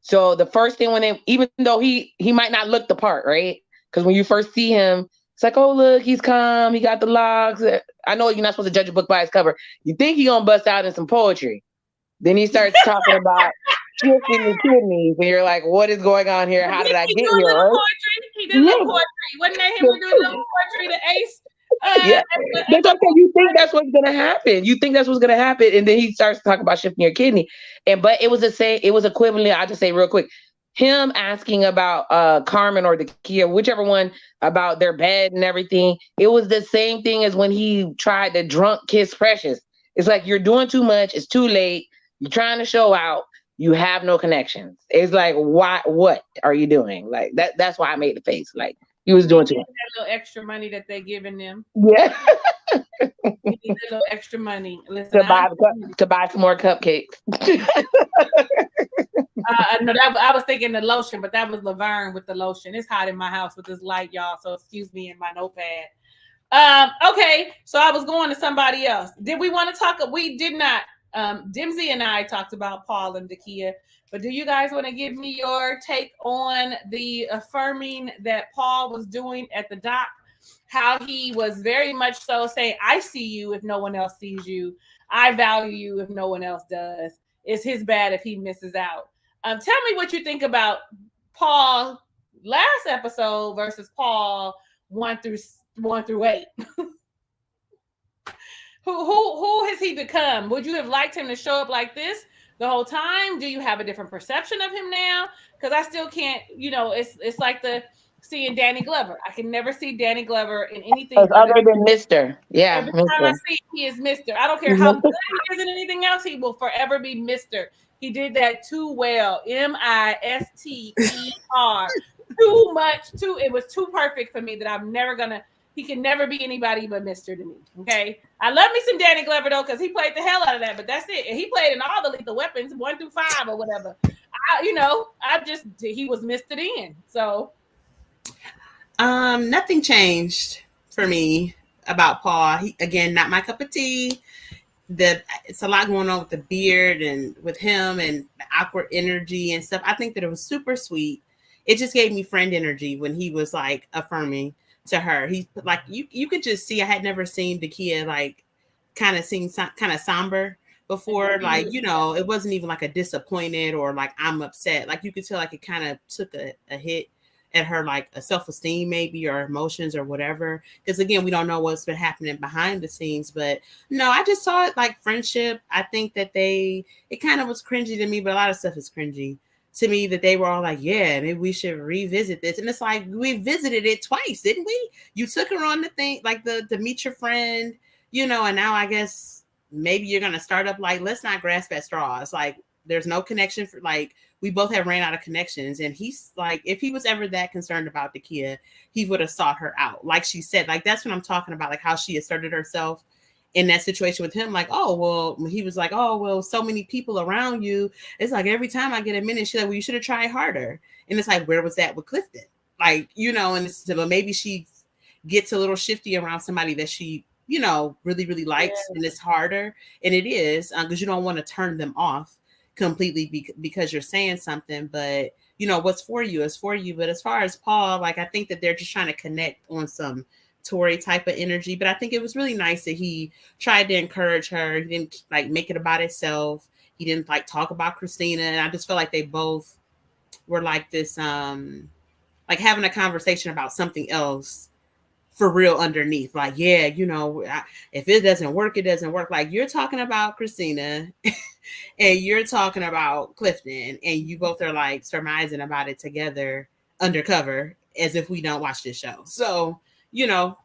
So the first thing even though he might not look the part, right? Because when you first see him, it's like, oh, look, he's calm. He got the locks. I know you're not supposed to judge a book by its cover. You think he's going to bust out in some poetry. Then he starts talking about shifting the kidneys. And you're like, what is going on here? How did I get here? He did little poetry. Wasn't that him doing little poetry to Ace? Yeah. That's okay. You think that's what's gonna happen. And then he starts to talk about shifting your kidney. But it was the same, it was equivalent. I'll just say real quick. Him asking about Carmen or the Kia, whichever one, about their bed and everything. It was the same thing as when he tried to drunk kiss Precious. It's like, you're doing too much, it's too late, you're trying to show out, you have no connections. It's like, what are you doing? Like that's why I made the face. Like, he was doing too much. That little extra money that they giving them. Yeah. You need a little extra money. Listen, to buy some more cupcakes. No, I was thinking the lotion, but that was Laverne with the lotion. It's hot in my house with this light, y'all. So excuse me in my notepad. Okay, so I was going to somebody else. Did we want to talk? We did not. Dimsy and I talked about Paul and Dakia, but do you guys want to give me your take on the affirming that Paul was doing at the dock? How he was very much so saying, I see you if no one else sees you. I value you if no one else does. It's his bad if he misses out. Tell me what you think about Paul last episode versus Paul 1 through 8. Who has he become? Would you have liked him to show up like this the whole time? Do you have a different perception of him now? Because I still can't, it's like seeing Danny Glover. I can never see Danny Glover in anything other than Mr. Yeah, every time I Mr. see him, he is Mr. I don't care how good he is in anything else, he will forever be Mr. He did that too well. Mister. Too much, it was too perfect for me that he can never be anybody but Mr. to me. Okay. I love me some Danny Glover though, because he played the hell out of that, but that's it. And he played in all the Lethal Weapons 1 through 5 or whatever. He was Mr. then. So nothing changed for me about Paul. He, again, not my cup of tea. It's a lot going on with the beard and with him and the awkward energy and stuff. I think that it was super sweet. It just gave me friend energy when he was like affirming to her. He like you could just see. I had never seen Dakia like kind of somber before. Mm-hmm. Like, it wasn't even like a disappointed or like I'm upset. Like you could tell like it kind of took a hit at her, like a self-esteem maybe, or emotions or whatever. Because again, we don't know what's been happening behind the scenes. But no, I just saw it like friendship. I think that it kind of was cringy to me, but a lot of stuff is cringy to me, that they were all like, yeah, maybe we should revisit this. And it's like, we visited it twice, didn't we? You took her on the thing, like the meet your friend, and now I guess maybe you're going to start up like, let's not grasp at straws. Like there's no connection for like, we both have ran out of connections. And he's like, if he was ever that concerned about Dakia, he would have sought her out. Like she said, like, that's what I'm talking about. Like how she asserted herself in that situation with him. Like, oh, well, he was like, oh, well, so many people around you. It's like, every time I get a minute, she's like, well, you should have tried harder. And it's like, where was that with Clifton? Like, and it's, but maybe she gets a little shifty around somebody that she, really, really likes. Yeah. And it's harder. And it is, because you don't want to turn them off completely because you're saying something, but what's for you is for you. But as far as Paul, like I think that they're just trying to connect on some Tori type of energy. But I think it was really nice that he tried to encourage her. He didn't like make it about itself. He didn't like talk about Christina. And I just felt like they both were like this, like having a conversation about something else for real underneath. Like, yeah, if it doesn't work, it doesn't work. Like you're talking about Christina and you're talking about Clifton, and you both are like surmising about it together undercover as if we don't watch this show. So,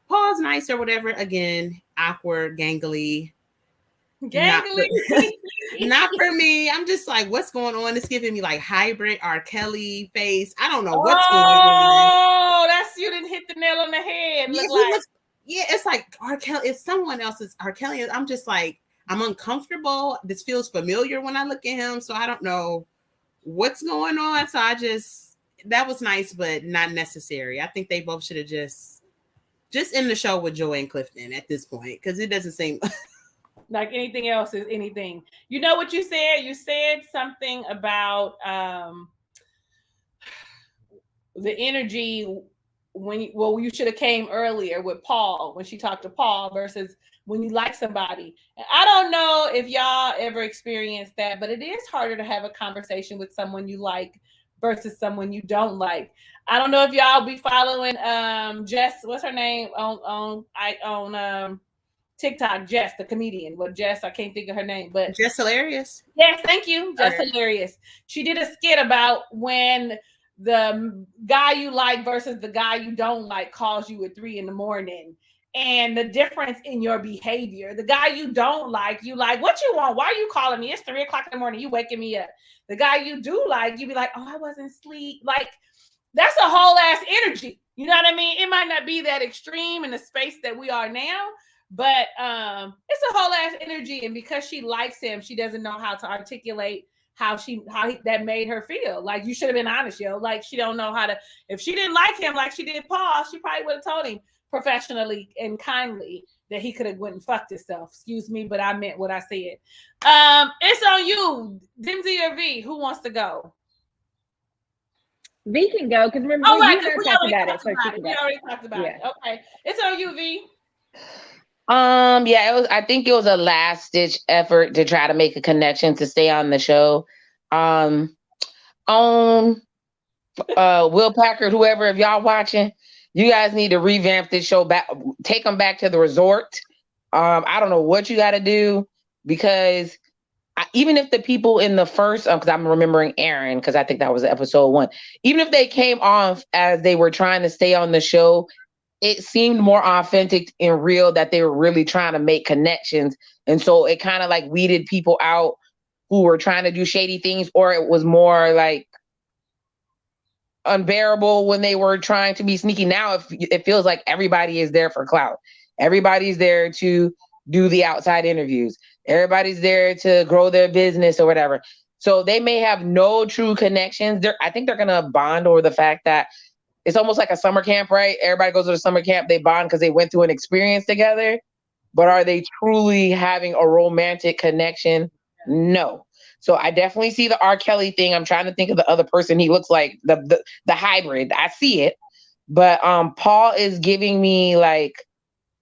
Paul's nice or whatever. Again, awkward, gangly. Not for me. I'm just like, what's going on? It's giving me like hybrid R. Kelly face. I don't know what's going on. Oh, you didn't hit the nail on the head. It's like R. Kelly. It's someone else's R. Kelly. I'm just like, I'm uncomfortable. This feels familiar when I look at him. So I don't know what's going on. So that was nice, but not necessary. I think they both should have just end the show with Joy and Clifton at this point, because it doesn't seem like anything else is anything. You know what you said? You said something about the energy you should have came earlier with Paul when she talked to Paul versus when you like somebody. And I don't know if y'all ever experienced that, but it is harder to have a conversation with someone you like versus someone you don't like. I don't know if y'all be following Jess, what's her name on TikTok, Jess, the comedian. Well, Jess, I can't think of her name, but Jess Hilarious. Yes, thank you. Jess Hilarious. She did a skit about when the guy you like versus the guy you don't like calls you at 3 a.m. and the difference in your behavior. The guy you don't like, you like, what you want? Why are you calling me? It's 3 o'clock in the morning. You waking me up. The guy you do like, you be like, oh, I wasn't asleep. Like, that's a whole ass energy. You know what I mean? It might not be that extreme in the space that we are now, but it's a whole ass energy. And because she likes him, she doesn't know how to articulate how that made her feel. Like, you should have been honest, yo. Like, she don't know how to, if she didn't like him like she did Paul, she probably would have told him. professionally and kindly that he could have went and fucked himself. Excuse me, but I meant what I said. It's on you, Dimsy or V. Who wants to go? V can go because remember Oh, right, you and I talked about it, so she can go. We already talked about it. Okay, it's on you, V. Yeah, it was. I think it was a last ditch effort to try to make a connection to stay on the show. On Will Packard, whoever, if y'all watching, you guys need to revamp this show back. Take them back to the resort. I don't know what you got to do because even if the people in the first, because I'm remembering Aaron, because I think that was episode 1. Even if they came off as they were trying to stay on the show, it seemed more authentic and real that they were really trying to make connections. And so it kind of like weeded people out who were trying to do shady things, or it was more like unbearable when they were trying to be sneaky. Now it feels like everybody is there for clout. Everybody's there to do the outside interviews. Everybody's there to grow their business or whatever. So they may have no true connections. I think they're going to bond over the fact that it's almost like a summer camp, right? Everybody goes to the summer camp. They bond because they went through an experience together. But are they truly having a romantic connection? No. So I definitely see the R. Kelly thing. I'm trying to think of the other person he looks like, the hybrid. I see it. But Paul is giving me like,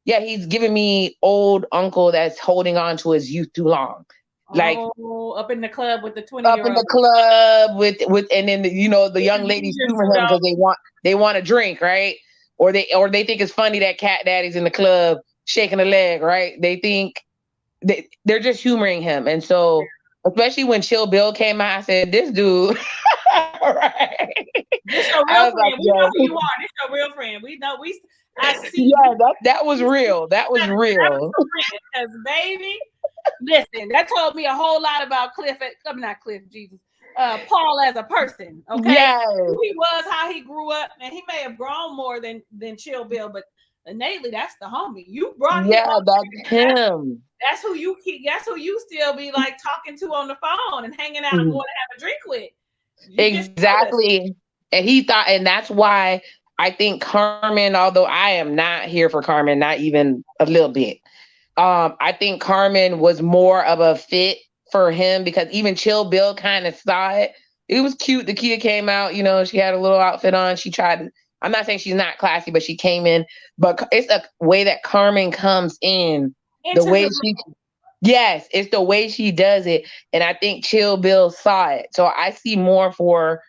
yeah, he's giving me old uncle that's holding on to his youth too long. Like up in the club with the 20-year-old. Up in the club with and then the young ladies humor him because they want a drink, right? Or they think it's funny that Cat Daddy's in the club shaking a leg, right? They think they're just humoring him. And so especially when Chill Bill came out, I said, this dude, right? This your real friend. We know who you are. This your real friend. We know I see. Yeah, that was real. That was real. Because baby, listen, that told me a whole lot about Paul as a person. Okay, yes. Who he was, how he grew up, and he may have grown more than Chill Bill, but innately, that's the homie. You brought him. Yeah, that's him. That's who you keep. That's who you still be like talking to on the phone and hanging out and going to have a drink with. Exactly. And he thought, and that's why I think Carmen, although I am not here for Carmen, not even a little bit. I think Carmen was more of a fit for him because even Chill Bill kind of saw it. It was cute. The Kia came out, she had a little outfit on. She tried. I'm not saying she's not classy, but she came in. But it's a way that Carmen comes in. Yes, it's the way she does it. And I think Chill Bill saw it. So I see more for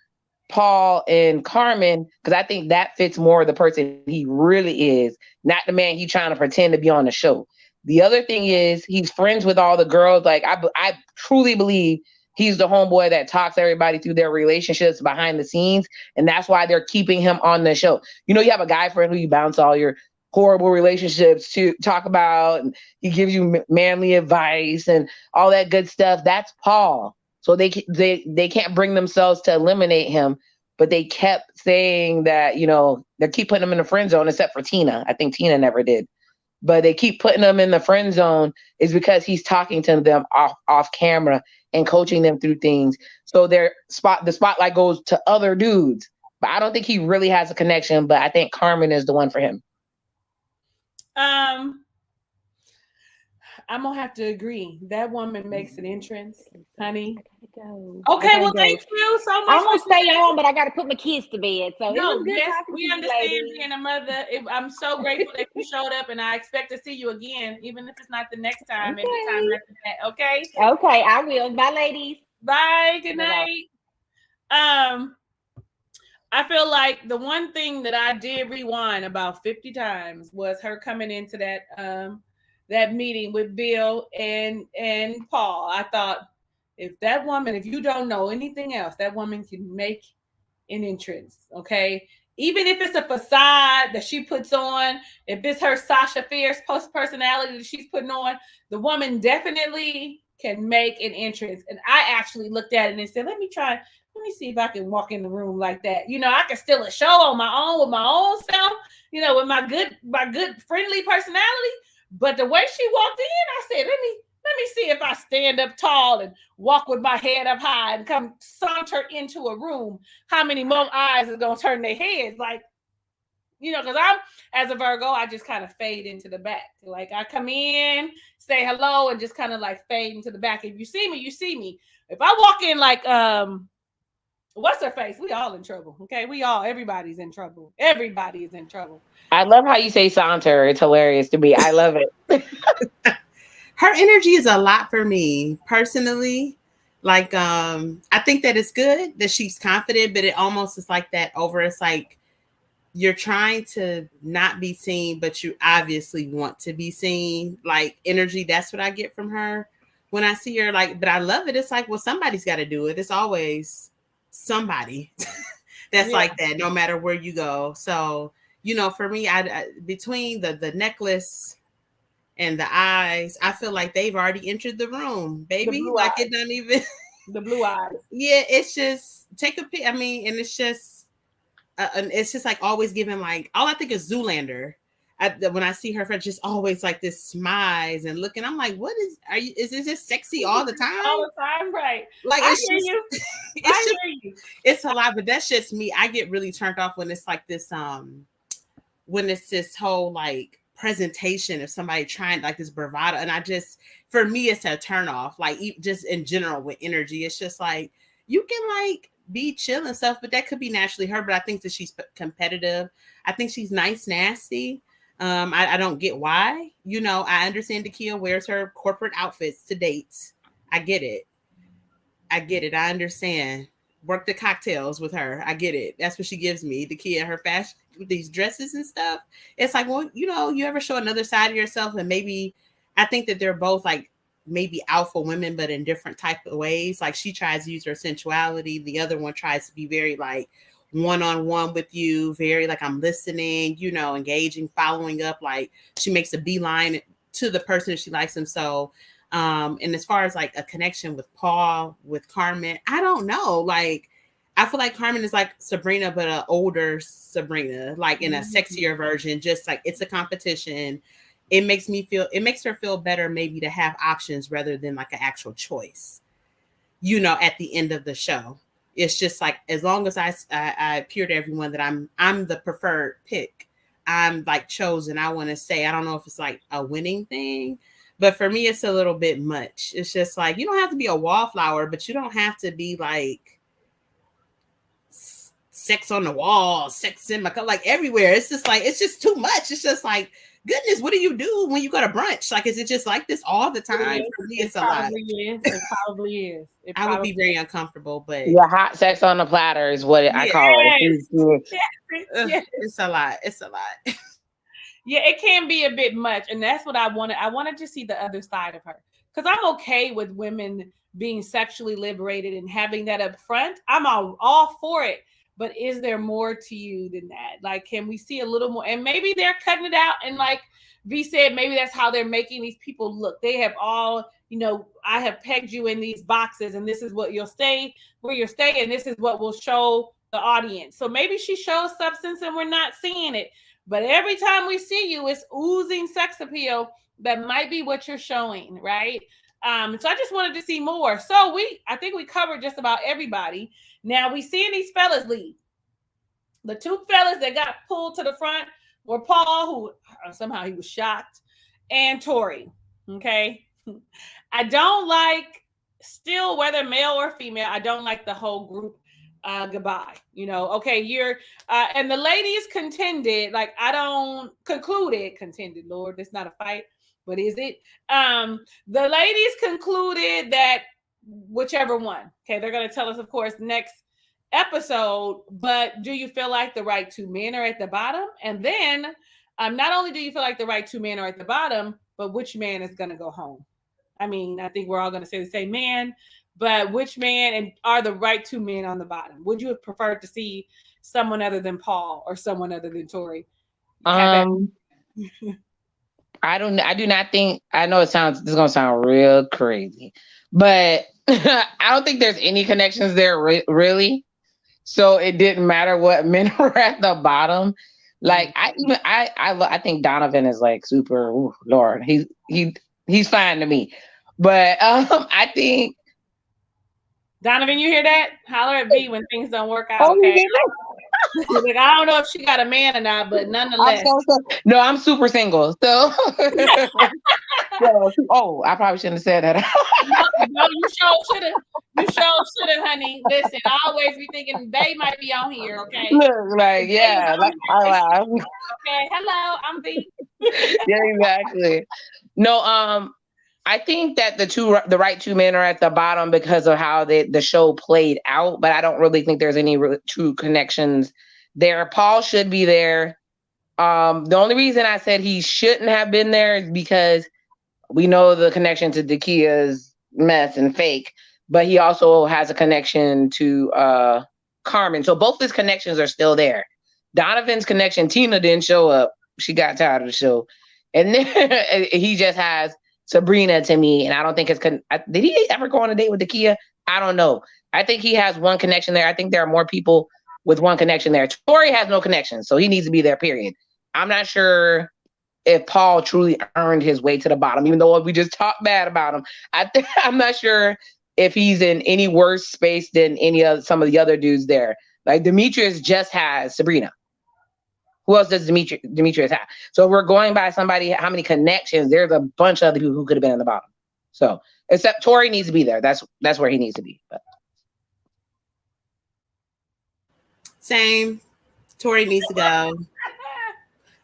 Paul and Carmen because I think that fits more the person he really is, not the man he's trying to pretend to be on the show. The other thing is he's friends with all the girls. Like I truly believe he's the homeboy that talks everybody through their relationships behind the scenes. And that's why they're keeping him on the show. You have a guy friend who you bounce all your horrible relationships to talk about. And he gives you manly advice and all that good stuff. That's Paul. So they can't bring themselves to eliminate him. But they kept saying that, they keep putting him in the friend zone, except for Tina. I think Tina never did. But they keep putting them in the friend zone is because he's talking to them off camera and coaching them through things. So the spotlight goes to other dudes. But I don't think he really has a connection. But I think Carmen is the one for him. I'm gonna have to agree. That woman makes an entrance, honey. Okay, well, thank you so much. I'm gonna stay on, but I gotta put my kids to bed. So no, it was good talking we to understand you, being a mother. I'm so grateful that you showed up, and I expect to see you again, even if it's not the next time. Okay. Anytime after that. Okay. Okay, I will. Bye, ladies. Bye. Good night. I feel like the one thing that I did rewind about 50 times was her coming into that meeting with Bill and Paul. I thought, if you don't know anything else, that woman can make an entrance, okay? Even if it's a facade that she puts on, if it's her Sasha Fierce personality that she's putting on, the woman definitely can make an entrance. And I actually looked at it and said, let me see if I can walk in the room like that. I can steal a show on my own with my own self, with my good friendly personality. But the way she walked in, I said, let me see if I stand up tall and walk with my head up high and come saunter into a room. How many more eyes are going to turn their heads? Like, because I'm as a Virgo, I just kind of fade into the back. Like I come in, say hello, and just kind of like fade into the back. If you see me, you see me. If I walk in like what's her face? We all in trouble. Okay. Everybody's in trouble. Everybody is in trouble. I love how you say saunter. It's hilarious to me. I love it. Her energy is a lot for me personally. Like, I think that it's good that she's confident, but it almost is like that over. It's like you're trying to not be seen, but you obviously want to be seen. Like energy, that's what I get from her when I see her. Like, but I love it. It's like, well, somebody's got to do it. It's always somebody that's like that, no matter where you go. So, for me, I between the necklace and the eyes, I feel like they've already entered the room, baby. Like eyes. It doesn't even the blue eyes. Yeah, it's just take a pic. I mean, and it's just like always giving like all I think is Zoolander. When I see her friend, just always like this smiles and looking. I'm like, what is? Is it just sexy all the time? All the time, right? Like I hear you. I hear you. It's a lot, but that's just me. I get really turned off when it's like this. When it's this whole like presentation of somebody trying like this bravado, and for me it's a turn off. Like just in general with energy, it's just like you can like be chill and stuff, but that could be naturally her. But I think that she's competitive. I think she's nice, nasty. I don't get why. I understand Dakia wears her corporate outfits to dates. I get it. I understand. Work the cocktails with her. I get it. That's what she gives me. Dakia, her fashion with these dresses and stuff. It's like, well, you ever show another side of yourself, and maybe I think that they're both like maybe alpha women, but in different type of ways. Like she tries to use her sensuality. The other one tries to be very like one-on-one with you, very like I'm listening, engaging, following up. Like she makes a beeline to the person if she likes them. So and as far as like a connection with Paul, with Carmen, I don't know. Like I feel like Carmen is like Sabrina, but an older Sabrina, like in a sexier version. Just like it's a competition. It makes her feel better maybe to have options rather than like an actual choice, at the end of the show. It's just like, as long as I appear to everyone that I'm the preferred pick, I'm like chosen. I want to say, I don't know if it's like a winning thing, but for me, it's a little bit much. It's just like, you don't have to be a wallflower, but you don't have to be like sex on the wall, sex in my cup, like everywhere. It's just like, it's just too much. It's just like, goodness, what do you do when you go to brunch? Like, is it just like this all the time? For me, it's a lot. It probably is. I would be very uncomfortable, but hot sex on the platter is what I call it. Yes. It's a lot. It's a lot. Yeah, it can be a bit much, and that's what I wanted. I wanted to see the other side of her, because I'm okay with women being sexually liberated and having that up front. I'm all for it. But is there more to you than that? Like, can we see a little more? And maybe they're cutting it out. And like V said, maybe that's how they're making these people look. They have all, I have pegged you in these boxes, and this is what you'll stay, where you're staying. And this is what will show the audience. So maybe she shows substance and we're not seeing it. But every time we see you, it's oozing sex appeal. That might be what you're showing, right? So I just wanted to see more. So I think we covered just about everybody. Now we seeing these fellas leave. The two fellas that got pulled to the front were Paul, who somehow he was shocked, and Tori. Okay. I don't like, still, whether male or female, I don't like the whole group goodbye. Okay, you're and the ladies contended, like contended, Lord, it's not a fight. But is it? The ladies concluded that whichever one. Okay, they're going to tell us, of course, next episode. But do you feel like the right two men are at the bottom? And then not only do you feel like the right two men are at the bottom, but which man is going to go home? I mean, I think we're all going to say the same man, but which man and are the right two men on the bottom? Would you have preferred to see someone other than Paul or someone other than Tori? I do not think, I know this is going to sound real crazy, but I don't think there's any connections there really. So it didn't matter what men were at the bottom. Like I think Donovan is like super, Lord, he's fine to me. But I think Donovan, you hear that? Holler at V when things don't work out. Okay. Like, I don't know if she got a man or not, but nonetheless. No, I'm super single. So, I probably shouldn't have said that. No, you sure should have. You sure should have, honey. Listen, I always be thinking they might be on here, okay? Look, like, yeah, like, I laugh. Okay, hello, I'm V. Yeah, exactly. No, I think that the right two men are at the bottom because of how the show played out, but I don't really think there's any true connections there. Paul should be there. The only reason I said he shouldn't have been there is because we know the connection to Dakia's mess and fake, but he also has a connection to Carmen. So both his connections are still there. Donovan's connection, Tina didn't show up. She got tired of the show. And then he just has Sabrina to me. And I don't think did he ever go on a date with Dakia? I don't know. I think he has one connection there. I think there are more people with one connection there. Tori has no connection, so he needs to be there, period. I'm not sure if Paul truly earned his way to the bottom, even though we just talked bad about him. I'm not sure if he's in any worse space than some of the other dudes there. Like Demetrius just has Sabrina. Who else does Demetrius have? So we're going by somebody, how many connections? There's a bunch of other people who could have been in the bottom. So except Tori needs to be there. That's where he needs to be. But. Same. Tori needs to go.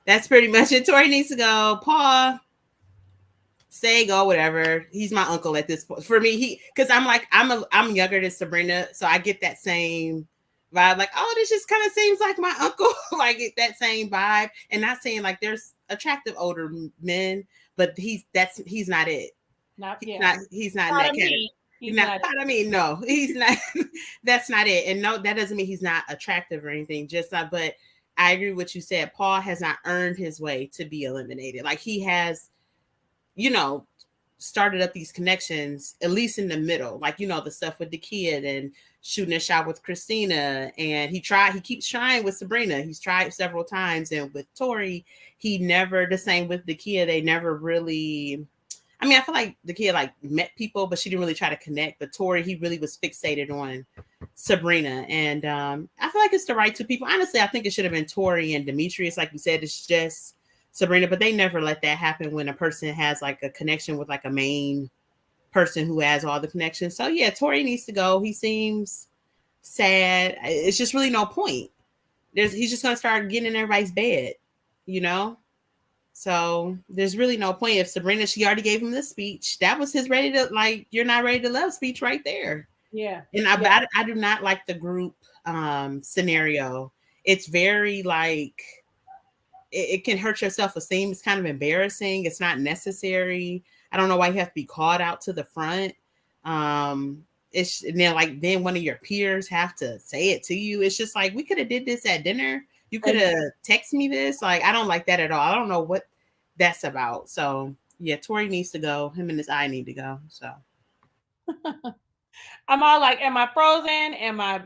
That's pretty much it. Tori needs to go. Paul, stay, go, whatever. He's my uncle at this point. For me, because I'm younger than Sabrina, so I get that same vibe. Like, oh, this just kind of seems like my uncle. Like that same vibe. And not saying like there's attractive older men, but he's not it. He's not in that category. He's not. I mean, no, he's not. That's not it. And no, that doesn't mean he's not attractive or anything. Just not. But I agree with what you said. Paul has not earned his way to be eliminated. Like he has, started up these connections, at least in the middle. Like, the stuff with the kid and shooting a shot with Christina. And he keeps trying with Sabrina. He's tried several times. And with Tori, he never, the same with the kid, they never really, I mean, I feel like the kid met people, but she didn't really try to connect. But Tori, he really was fixated on Sabrina. And I feel like it's the right two people. Honestly, I think it should have been Tori and Demetrius. Like you said, it's just Sabrina, but they never let that happen when a person has a connection with a main person who has all the connections. So yeah, Tori needs to go. He seems sad. It's just really no point. He's just going to start getting in everybody's bed, So there's really no point. If Sabrina, she already gave him the speech. That was his you're not ready to love speech right there. Yeah. And I do not like the group scenario. It's very it can hurt your self-esteem. It's kind of embarrassing. It's not necessary. I don't know why you have to be called out to the front. It's then one of your peers have to say it to you. It's just we could have did this at dinner. You could have texted me this. I don't like that at all. I don't know what that's about. So yeah, Tori needs to go. Him and his eye need to go. So I'm all am I frozen?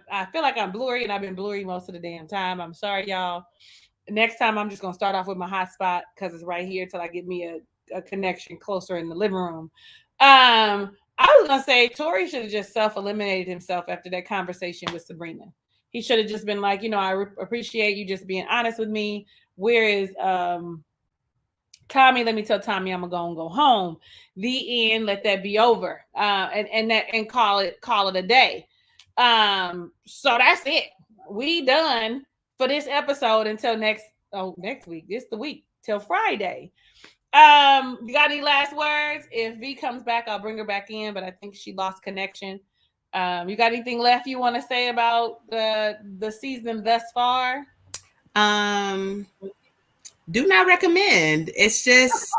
I feel like I'm blurry, and I've been blurry most of the damn time. I'm sorry, y'all. Next time I'm just gonna start off with my hotspot because it's right here till I get me a connection closer in the living room. I was gonna say Tori should have just self-eliminated himself after that conversation with Sabrina. He should have just been I appreciate you just being honest with me. Where is Tommy? Let me tell Tommy I'm gonna go home. The end. Let that be over. And call it a day. So that's it. We done for this episode until next week. This the week till Friday. You got any last words? If V comes back, I'll bring her back in, but I think she lost connection. You got anything left you want to say about the season thus far? Do not recommend. It's just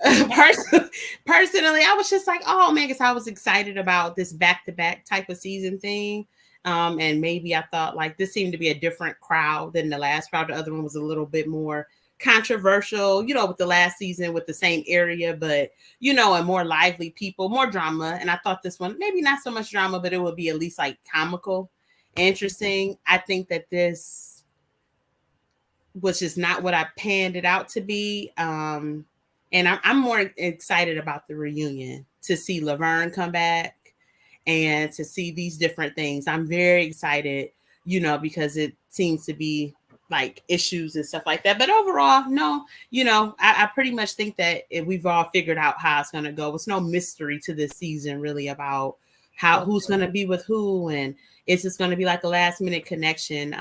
personally, I was just oh man, because I was excited about this back-to-back type of season thing. And maybe I thought this seemed to be a different crowd than the last crowd. The other one was a little bit more controversial, with the last season with the same area, but and more lively people, more drama. And I thought this one, maybe not so much drama, but it would be at least comical, interesting. I think that this was just not what I panned it out to be. And I'm more excited about the reunion, to see Laverne come back and to see these different things. I'm very excited. you know, because it seems to be like issues and stuff like that. But overall, no, you know, I pretty much think that we've all figured out how it's going to go. It's no mystery to this season really about who's going to be with who, and it's just going to be like a last minute connection.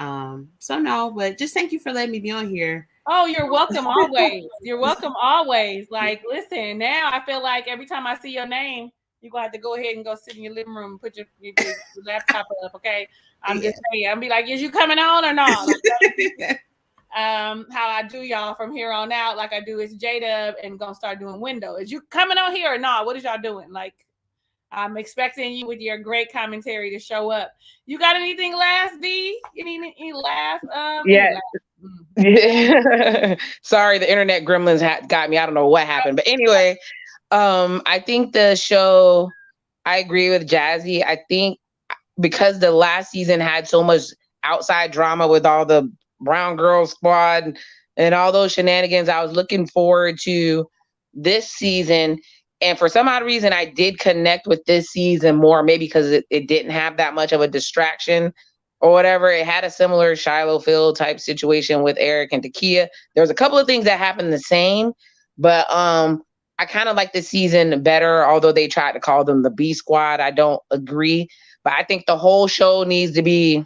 So no, but just thank you for letting me be on here. Oh, you're welcome always. You're welcome always. Like, listen, now I feel like every time I see your name, you're going to have to go ahead and go sit in your living room and put your laptop up, okay? I'm just saying. I'll be like, is you coming on or not? Like, how I do y'all from here on out, like I do is J-Dub and gonna start doing window. Is you coming on here or not? What is y'all doing? Like, I'm expecting you with your great commentary to show up. You got anything last, D? Any laugh? Yeah. Sorry, the internet gremlins got me. I don't know what happened. But anyway, I think the show, I agree with Jazzy. I think because the last season had so much outside drama with all the Brown Girl Squad and all those shenanigans, I was looking forward to this season. And for some odd reason, I did connect with this season more, maybe because it didn't have that much of a distraction or whatever. It had a similar Shiloh Field type situation with Eric and Takia. There's a couple of things that happened the same, but I kind of like this season better, although they tried to call them the B Squad. I don't agree, but I think the whole show needs to be,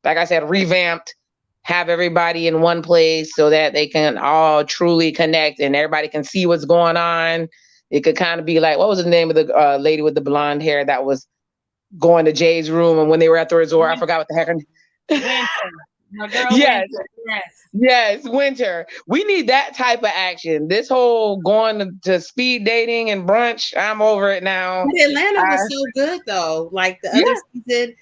like I said, revamped, have everybody in one place so that they can all truly connect and everybody can see what's going on. It could kind of be like, what was the name of the lady with the blonde hair that was going to Jay's room, and when they were at the resort, I forgot what the heck her Winter. My girl yes. Winter. Yes, Winter. We need that type of action. This whole going to speed dating and brunch, I'm over it now. But Atlanta was so good though. Like the other season,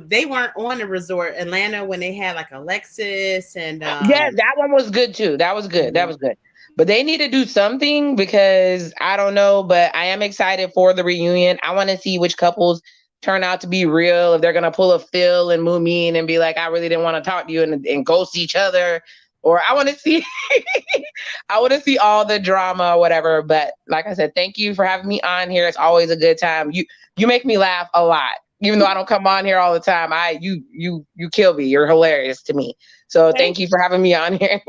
they weren't on the resort. Atlanta, when they had like Alexis and yes, that one was good too. That was good. That was good. But they need to do something because I don't know, but I am excited for the reunion. I want to see which couples turn out to be real, if they're going to pull a Phil and Moomin and be like, I really didn't want to talk to you and ghost each other. Or I want to see, I want to see all the drama or whatever. But like I said, thank you for having me on here. It's always a good time. You make me laugh a lot, even though I don't come on here all the time. You kill me. You're hilarious to me. So thank you for having me on here.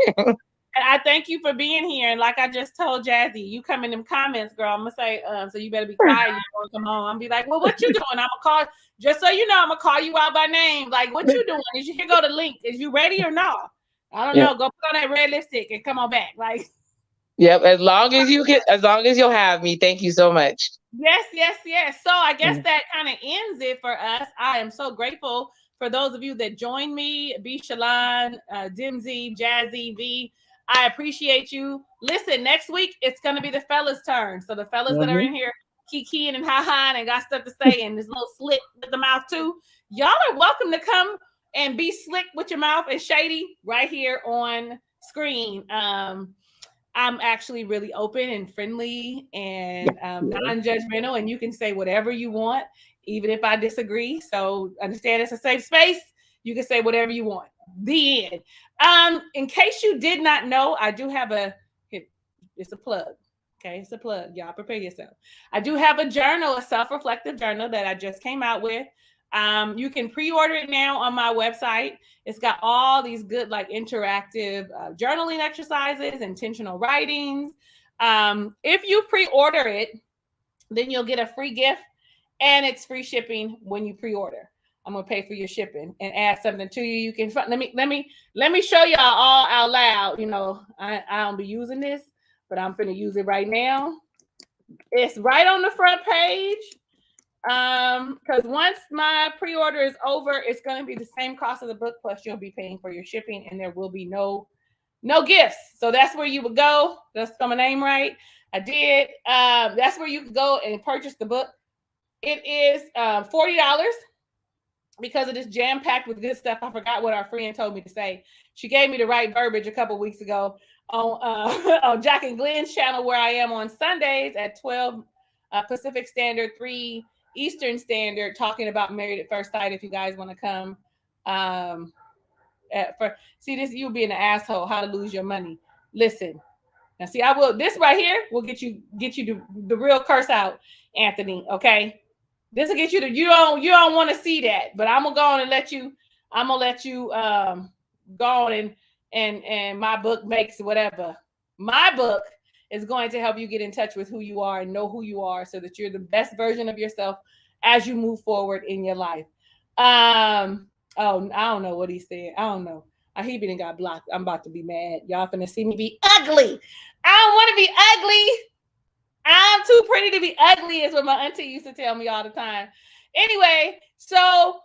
And I thank you for being here. And like I just told Jazzy, you come in them comments, girl. I'm gonna say, so you better be quiet. You don't come home. I'm be like, well, what you doing? I'm gonna call. Just so you know, I'm gonna call you out by name. Like, what you doing? Is you here? Go to link. Is you ready or not? I don't know. Go put on that red lipstick and come on back. Like, yep. As long as you'll have me. Thank you so much. Yes. So I guess that kind of ends it for us. I am so grateful for those of you that joined me, B. Shalon, Dimsy, Jazzy, V. I appreciate you. Listen, next week it's going to be the fellas' turn. So the fellas that are in here kikiing and ha-ha and got stuff to say and this little slick with the mouth too, y'all are welcome to come and be slick with your mouth and shady right here on screen. I'm actually really open and friendly and non-judgmental, and you can say whatever you want, even if I disagree. So understand it's a safe space. You can say whatever you want. The end. In case you did not know, I do have it's a plug. Okay, it's a plug. Y'all prepare yourself. I do have a journal, a self-reflective journal that I just came out with. You can pre-order it now on my website. It's got all these good, like interactive journaling exercises, intentional writings. If you pre-order it, then you'll get a free gift, and it's free shipping when you pre-order. I'm gonna pay for your shipping and add something to you. You can let me show y'all all out loud. You know, I don't be using this, but I'm finna use it right now. It's right on the front page. Because once my pre-order is over, it's gonna be the same cost of the book, plus you'll be paying for your shipping, and there will be no gifts. So that's where you would go. That's my name right. I did. That's where you could go and purchase the book. It is $40. Because it is jam-packed with good stuff. I forgot what our friend told me to say. She gave me the right verbiage a couple weeks ago on Jack and Glenn's channel, where I am on Sundays at 12 Pacific Standard, 3 Eastern Standard, talking about Married at First Sight. If you guys want to come, see this, you being an asshole, how to lose your money. Listen, now see, I will. This right here will get you the real curse out, Anthony. Okay. This will get you you don't want to see that, but I'm gonna go on and let you I'm gonna let you go on and my book makes whatever. My book is going to help you get in touch with who you are and know who you are so that you're the best version of yourself as you move forward in your life. Oh, I don't know what he said. I don't know. He been got blocked. I'm about to be mad. Y'all finna see me be ugly. I don't want to be ugly. I'm too pretty to be ugly, is what my auntie used to tell me all the time. Anyway, so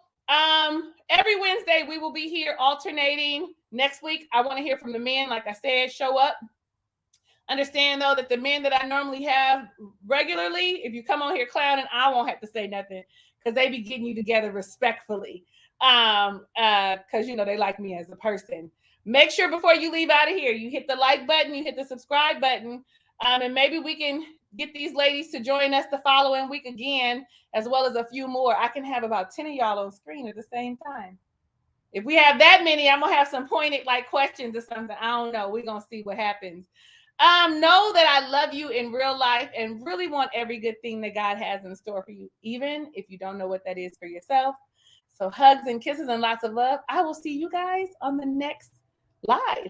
every Wednesday we will be here alternating. Next week, I want to hear from the men. Like I said, show up. Understand though that the men that I normally have regularly, if you come on here clowning, I won't have to say nothing because they be getting you together respectfully. Because you know they like me as a person. Make sure before you leave out of here, you hit the like button, you hit the subscribe button, and maybe we can get these ladies to join us the following week again, as well as a few more. I can have about 10 of y'all on screen at the same time. If we have that many, I'm gonna have some pointed like questions or something. I don't know. We're gonna see what happens. Know that I love you in real life and really want every good thing that God has in store for you, even if you don't know what that is for yourself. So hugs and kisses and lots of love. I will see you guys on the next live.